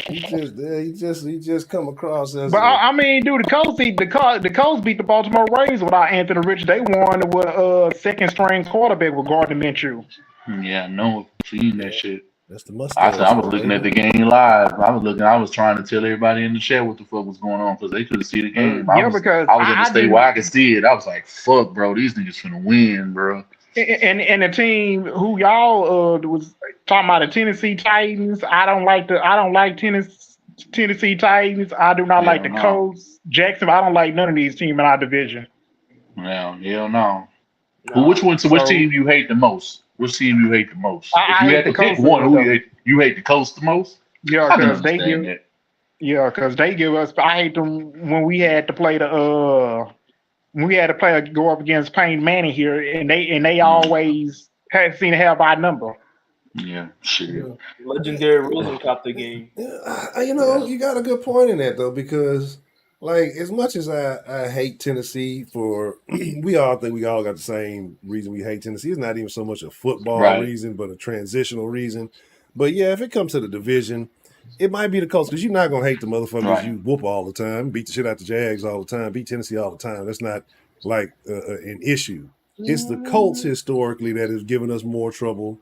He just come across as. But I mean, dude, the Colts beat the Baltimore Ravens without Anthony Richardson. They won with second string quarterback with Gardner Minshew. Yeah, no, seeing that shit. That's the mustache. I was looking at the game live. I was trying to tell everybody in the chat what the fuck was going on because they couldn't see the game. Because I was at the state where I could see it. I was like, "Fuck, bro, these niggas finna win, bro." And the team who y'all was talking about, the Tennessee Titans. I don't like Tennessee Titans. I do not like the Colts. Jacksonville. I don't like none of these teams in our division. Hell no. Well, which team you hate the most? Which team you hate the most? If you had to pick one, you hate the Colts the most? Yeah, because they give us. I hate them when we had to play go up against Payne Manning here, and they always seem to have our number. Yeah, sure. Legendary Rosencopter game. You got a good point in that though, because like as much as I hate Tennessee for we all think we all got the same reason we hate Tennessee. It's not even so much a football reason, but a transitional reason. But yeah, if it comes to the division, it might be the Colts because you're not gonna hate the motherfuckers you whoop all the time, beat the shit out the Jags all the time, beat Tennessee all the time. That's not like an issue. It's the Colts historically that has given us more trouble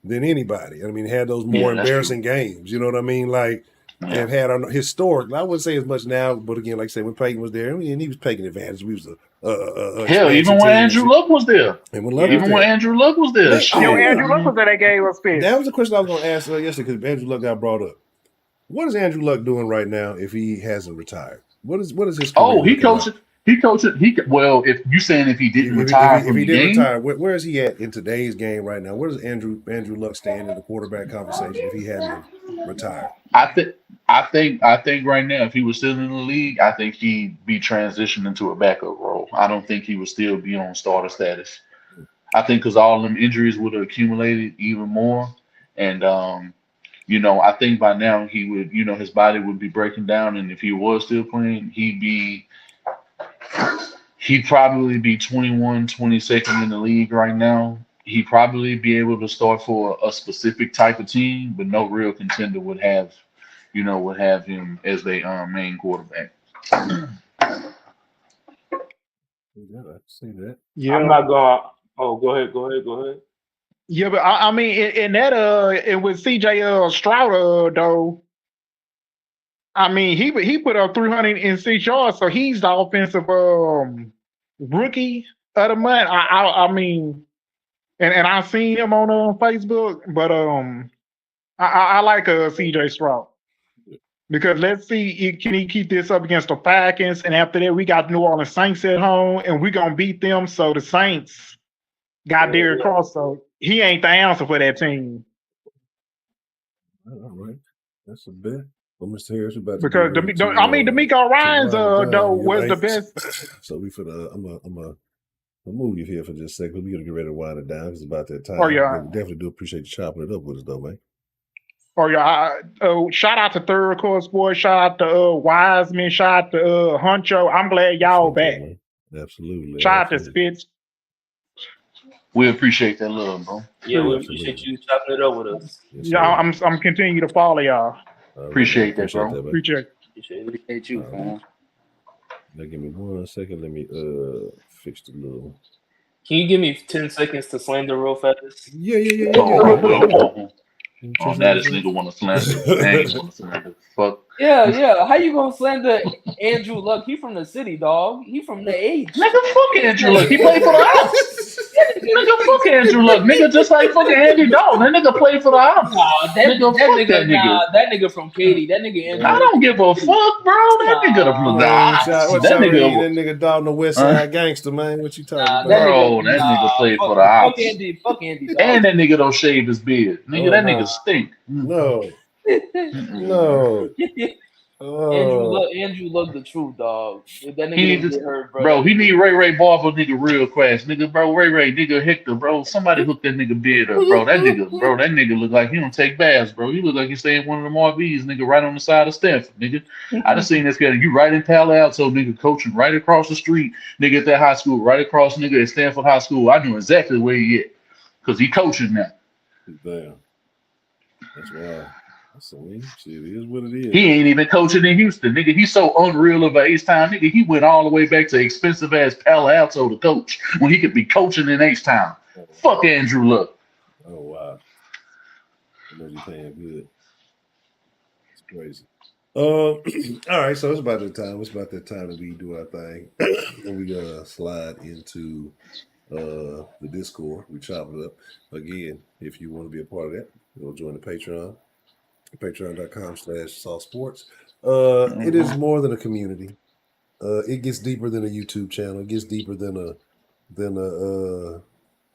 than anybody. I mean, had those more embarrassing games. You know what I mean? Like, have had our historic. I wouldn't say as much now, but again, like I said, when Peyton was there, I mean, he was taking advantage. We was hell, even when Andrew Luck was there. And when Andrew Luck was there. Andrew Luck was there. They gave us fit. That was the question I was going to ask yesterday because Andrew Luck got brought up. What is Andrew Luck doing right now if he hasn't retired? What is his career? Oh, he coaching. Well, if you saying if he didn't retire from the game, retire, where is he at in today's game right now? Where does Andrew Luck stand in the quarterback conversation if he hadn't retired? I think right now, if he was still in the league, I think he'd be transitioned into a backup role. I don't think he would still be on starter status. I think because all them injuries would have accumulated even more, and I think by now he would, his body would be breaking down, and if he was still playing, he'd probably be 21, 22nd in the league right now. He'd probably be able to start for a specific type of team, but no real contender would have him as their main quarterback. Yeah, I see that. Yeah, I'm not going. Oh, go ahead. Yeah, but I mean, in that and with CJ Stroud though, I mean, he put up 306 yards, so he's the offensive rookie of the month. I mean, and I've seen him on Facebook, but I like CJ Stroud because let's see, can he keep this up against the Falcons? And after that, we got New Orleans Saints at home, and we're gonna beat them. So the Saints got Derek Carr, so he ain't the answer for that team. All right, that's a bet. Well, Mr. Harris, about because D'Amico Ryans though was the best. So we I'm move you here for just a second. We gotta get ready to wind it down. It's about that time. Oh yeah, we definitely do appreciate you chopping it up with us, though, man. Oh yeah, shout out to Third Court Sports. Shout out to Wiseman. Shout out to Honcho. I'm glad y'all back. Man. Absolutely. Shout out to Spitz. We appreciate that love, bro. Yeah, we appreciate you chopping it up with us. Yeah, I'm continuing to follow y'all. Appreciate that, bro. Appreciate you, man. Now give me 1 second. Let me fix the little. Can you give me 10 seconds to slander real fast? Yeah. Oh, now this nigga want to slander. Fuck. Yeah. How you gonna slander Andrew Luck? He from the city, dog. He from the H. Nigga, fuck Andrew Luck. He played for the Ops. Nigga, fuck Andrew Luck. Nigga, just like fucking Andy Dalton. That nigga played for the Ops. Nah, that nigga from Katy. That nigga Andrew. I don't give a fuck, bro. That nigga from the Ops. That nigga Dalton, the West Side gangster, man. What you talking about? Bro, that nigga played for the Ops. Fuck Andy. And that nigga don't shave his beard. Nigga, that nigga stink. No. Andrew Luck the truth, dog. If that nigga get hurt, bro, he need Ray Barber, nigga, real fast, nigga, bro. Ray, nigga, Hector, bro. Somebody hook that nigga beard up, bro. That nigga look like he don't take baths, bro. He look like he stay in one of them RVs, nigga, right on the side of Stanford, nigga. I done seen this guy. You right in Palo Alto, nigga, coaching right across the street, nigga, at that high school, right across, nigga, at Stanford High School. I knew exactly where he at, cause he coaching now. Damn, that's wild. So shit, it is what it is. He ain't even coaching in Houston, nigga. He's so unreal of an H-Town, nigga. He went all the way back to expensive ass Palo Alto to coach when he could be coaching in H-Town. Fuck Andrew Luck. Oh wow, I know you're paying good. It's crazy. All right, so it's about that time. It's about that time that we do our thing, and we slide into the Discord. We chop it up again. If you want to be a part of that, you'll join the Patreon. Patreon.com/SawSports. It is more than a community. It gets deeper than a YouTube channel. It gets deeper than a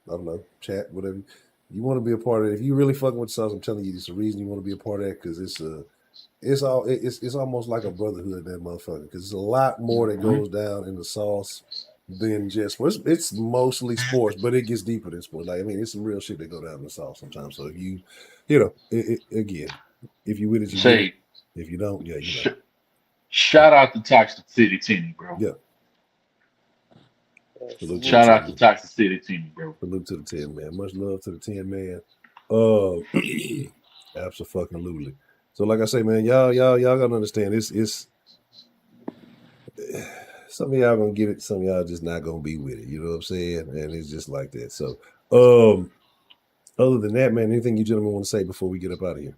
I don't know, chat, whatever. You want to be a part of it. If you really fucking with the sauce, I'm telling you, it's the reason you want to be a part of that because it's almost like a brotherhood, that motherfucker. Because there's a lot more that goes down in the sauce than just sports. It's mostly sports, but it gets deeper than sports. Like, I mean, it's some real shit that go down in the sauce sometimes. So if again, if you with it, you with it. If you don't, yeah, you know. Shout out to Toxic City Teeny, bro. Yeah. Salute to Shout the out 10, to Toxic City Teeny, bro. salute to the 10 man. Much love to the 10 man. Absolutely. So like I say, man, y'all gotta understand it's some of y'all gonna get it, some of y'all just not gonna be with it. You know what I'm saying? And it's just like that. So other than that, man, anything you gentlemen want to say before we get up out of here?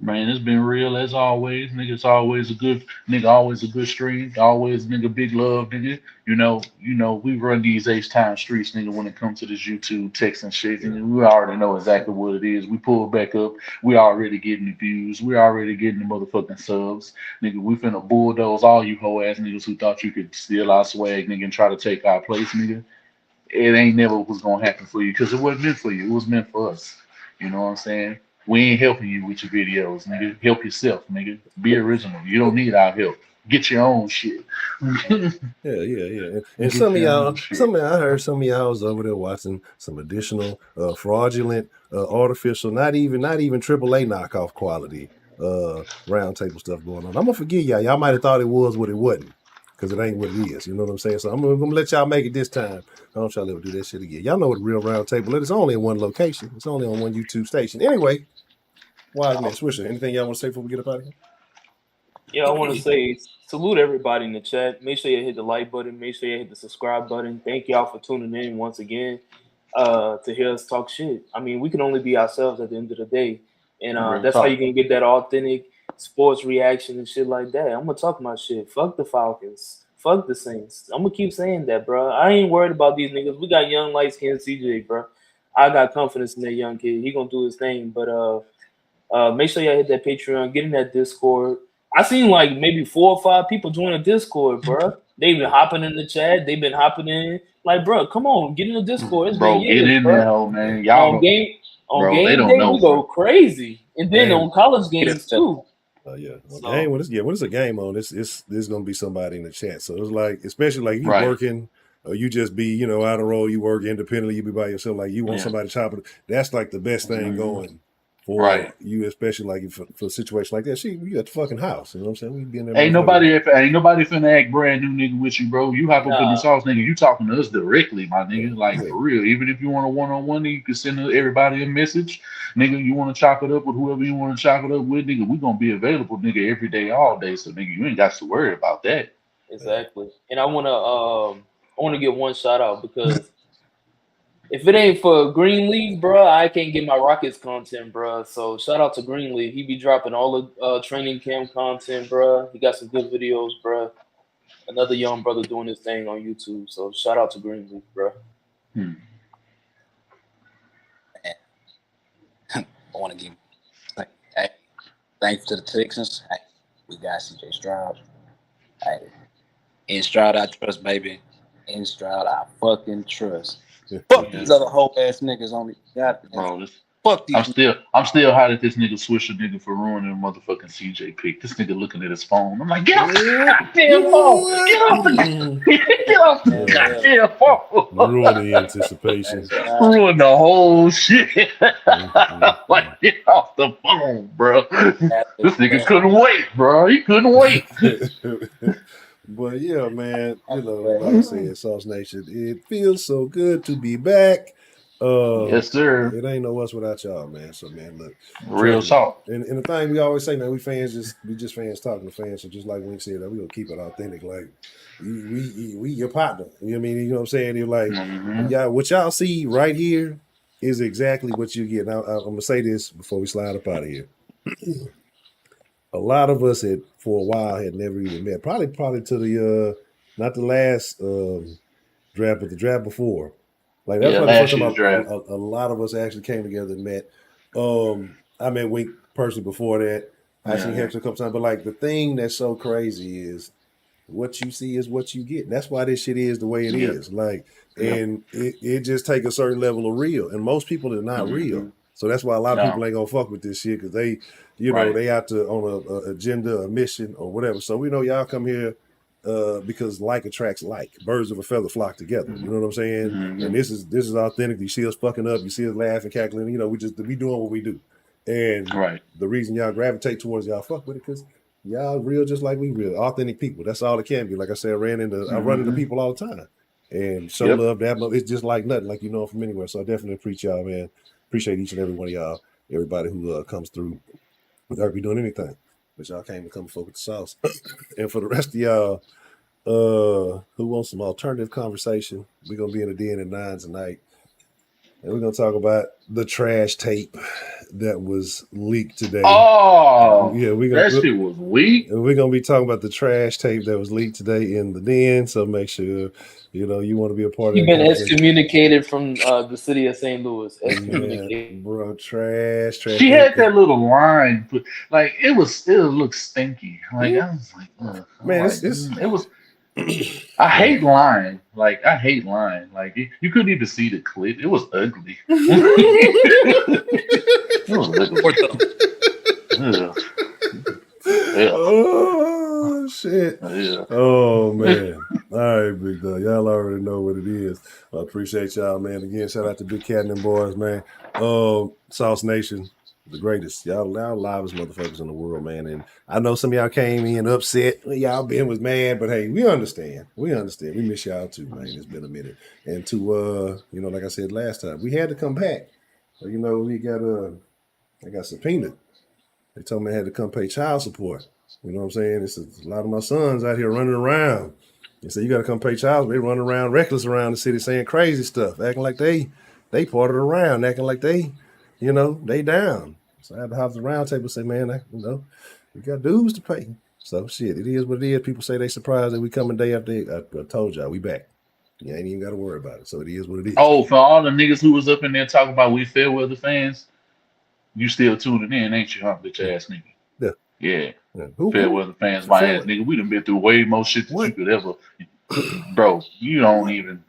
Man, it's been real as always, nigga. It's always a good nigga, always a good stream, always nigga, big love, nigga. You know, we run these H-Time streets, nigga, when it comes to this YouTube text and shit. Yeah. And we already know exactly what it is. We pull back up, we already getting the views, we already getting the motherfucking subs. Nigga, we finna bulldoze all you hoe ass niggas who thought you could steal our swag, nigga, and try to take our place, nigga. It ain't never was gonna happen for you because it wasn't meant for you. It was meant for us. You know what I'm saying? We ain't helping you with your videos, nigga. Help yourself, nigga. Be original. You don't need our help. Get your own shit. Yeah. And some of y'all, I heard some of y'all was over there watching some additional fraudulent, artificial, not even AAA knockoff quality roundtable stuff going on. I'm gonna forgive y'all. Y'all might have thought it was what it wasn't, because it ain't what it is. You know what I'm saying? So I'm gonna let y'all make it this time. I don't y'all ever do that shit again. Y'all know what a real roundtable is. It's only in one location. It's only on one YouTube station. Anyway, Wise Man Swisher, anything y'all want to say before we get up out of here? Yeah, I want to say salute everybody in the chat. Make sure you hit the like button. Make sure you hit the subscribe button. Thank y'all for tuning in once again to hear us talk shit. I mean, we can only be ourselves at the end of the day, and that's how you can get that authentic sports reaction and shit like that. I'm gonna talk my shit. Fuck the Falcons. Fuck the Saints. I'm gonna keep saying that, bro. I ain't worried about these niggas. We got young light skinned CJ, bro. I got confidence in that young kid. He gonna do his thing, but make sure y'all hit that Patreon, get in that Discord. I seen like maybe 4 or 5 people join the Discord, bro. They've been hopping in the chat. They've been hopping in. Like, bro, come on, get in the Discord. It's Bro, been years, get in bro. there, ho, man. Y'all On game they don't day, know, we go crazy, and then Man. on college games too. Yeah. So- Game when it's a game on, there's gonna be somebody in the chat. So it's like, especially like you Right. working or you just be, out of roll, you work independently, you be by yourself, like you want somebody chopping. That's like the best thing going for Right. you, especially like for a situation like that. You at the fucking house, you know what I'm saying? We be in there. Ain't nobody finna act brand new, nigga, with you, bro. You hop up in the sauce, nigga. You talking to us directly, my nigga. Like, for real. Even if you want a one-on-one, nigga, you can send everybody a message. Nigga, you want to chop it up with whoever you want to chop it up with, nigga. We gonna be available, nigga, every day, all day. So, nigga, you ain't got to worry about that. Exactly. And I wanna give one shout out because if it ain't for Greenleaf, bro, I can't get my Rockets content, bro. So shout out to Greenleaf. He be dropping all the training camp content, bro. He got some good videos, bro. Another young brother doing his thing on YouTube. So shout out to Greenleaf, bro. I want to give thanks to the Texans. Hey, we got CJ Stroud. Hey, in Stroud I trust, baby. In Stroud I fucking trust. Fuck these other whole ass niggas on me. God, Bro, fuck these. I'm still hot at this nigga Swisher nigga for ruining the motherfucking CJ pick. This nigga looking at his phone. I'm like, get off the goddamn phone. Get off the goddamn phone. Ruin the anticipation. Ruin the whole shit. Like, get off the phone, bro. This nigga couldn't wait, bro. He couldn't wait. But yeah, man, like I said, Sauce Nation, it feels so good to be back. Yes, sir. It ain't no us without y'all, man. So, man, look, Real talk. And the thing we always say, man, we just fans talking to fans. So just like Wink said, we gonna keep it authentic. Like we your partner. You know what I mean? You know what I'm saying? You're like, yeah, what y'all see right here is exactly what you get. Now I'm gonna say this before we slide up out of here. A lot of us had for a while had never even met. Probably to the not the last draft, but the draft before. Like that's the first time a lot of us actually came together and met. I met Wink personally before that. I seen Hector a couple times, but like the thing that's so crazy is what you see is what you get. And that's why this shit is the way it is. Like, and it just take a certain level of real. And most people are not real. So that's why a lot of people ain't gonna fuck with this shit because they, they out to on a agenda, a mission, or whatever. So we know y'all come here because like attracts like. Birds of a feather flock together. You know what I'm saying? And this is authentic. You see us fucking up. You see us laughing, cackling. We doing what we do. And the reason y'all gravitate towards y'all fuck with it because y'all real just like we real, authentic people. That's all it can be. Like I said, I run into people all the time, and show love that. It's just like nothing, like you know from anywhere. So I definitely appreciate y'all, man. Appreciate each and every one of y'all, everybody who comes through without be doing anything, but y'all came to come fuck with the sauce. And for the rest of y'all, who wants some alternative conversation, we're gonna be in the den at 9 tonight. And we're gonna talk about the trash tape that was leaked today. Oh, yeah, that shit was weak. And we're gonna be talking about the trash tape that was leaked today in the den. So make sure you want to be a part of that. You've been excommunicated from the city of St. Louis. Excommunicated, bro. Trash. She had that little line, but like it looked stinky. Like I was like, man, it was. I hate lying. Like I hate lying. Like you couldn't even see the clit. It was ugly. It was ugly. Oh shit. Yeah. Oh man. All right, big dog. Y'all already know what it is. I appreciate y'all, man. Again, shout out to Big Cat and them boys, man. Sauce Nation, the greatest. Y'all livest motherfuckers in the world, man. And I know some of y'all came in upset. Y'all was mad, but hey, we understand. We miss y'all too, man. It's been a minute. And to like I said last time, we had to come back. So, I got subpoenaed. They told me I had to come pay child support. You know what I'm saying? It's a lot of my sons out here running around. They say you got to come pay child support. They running around reckless around the city saying crazy stuff, acting like they parted around, acting like they down. So I had to hop to the round table and say, man, we got dues to pay. So shit, it is what it is. People say they surprised that we coming day after day. I told y'all, we back. You ain't even got to worry about it. So it is what it is. Oh, for all the niggas who was up in there talking about we fair weather fans, you still tuning in, ain't you, huh, bitch ass nigga? Yeah. Fair weather fans, my ass nigga. We done been through way more shit than you could ever. Bro, you don't even.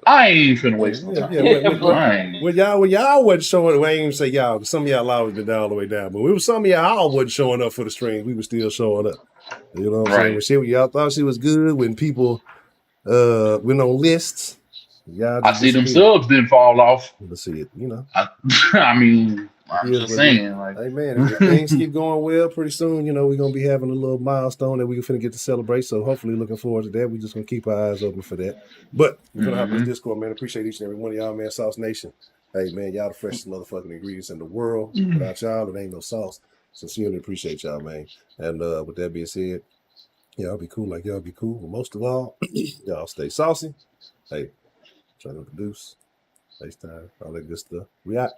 I ain't even finna waste no time. When y'all wasn't showing, I ain't even say y'all. Some of y'all always been down all the way down, but we was some of y'all wasn't showing up for the stream. We were still showing up. You know what I'm saying? When y'all thought she was good, when people went on lists. I see them subs didn't fall off. Let's see it, I mean, I'm just saying, like, hey man, if things keep going well, pretty soon, we're gonna be having a little milestone that we're finna get to celebrate. So hopefully, looking forward to that. We're just gonna keep our eyes open for that. But we're gonna hop in this Discord, man. Appreciate each and every one of y'all, man. Sauce Nation. Hey man, y'all the freshest motherfucking ingredients in the world. Without y'all, it ain't no sauce. Sincerely appreciate y'all, man. And with that being said, y'all be cool like y'all be cool. But most of all, y'all stay saucy. Hey, trying to produce, FaceTime, all that good stuff. We out.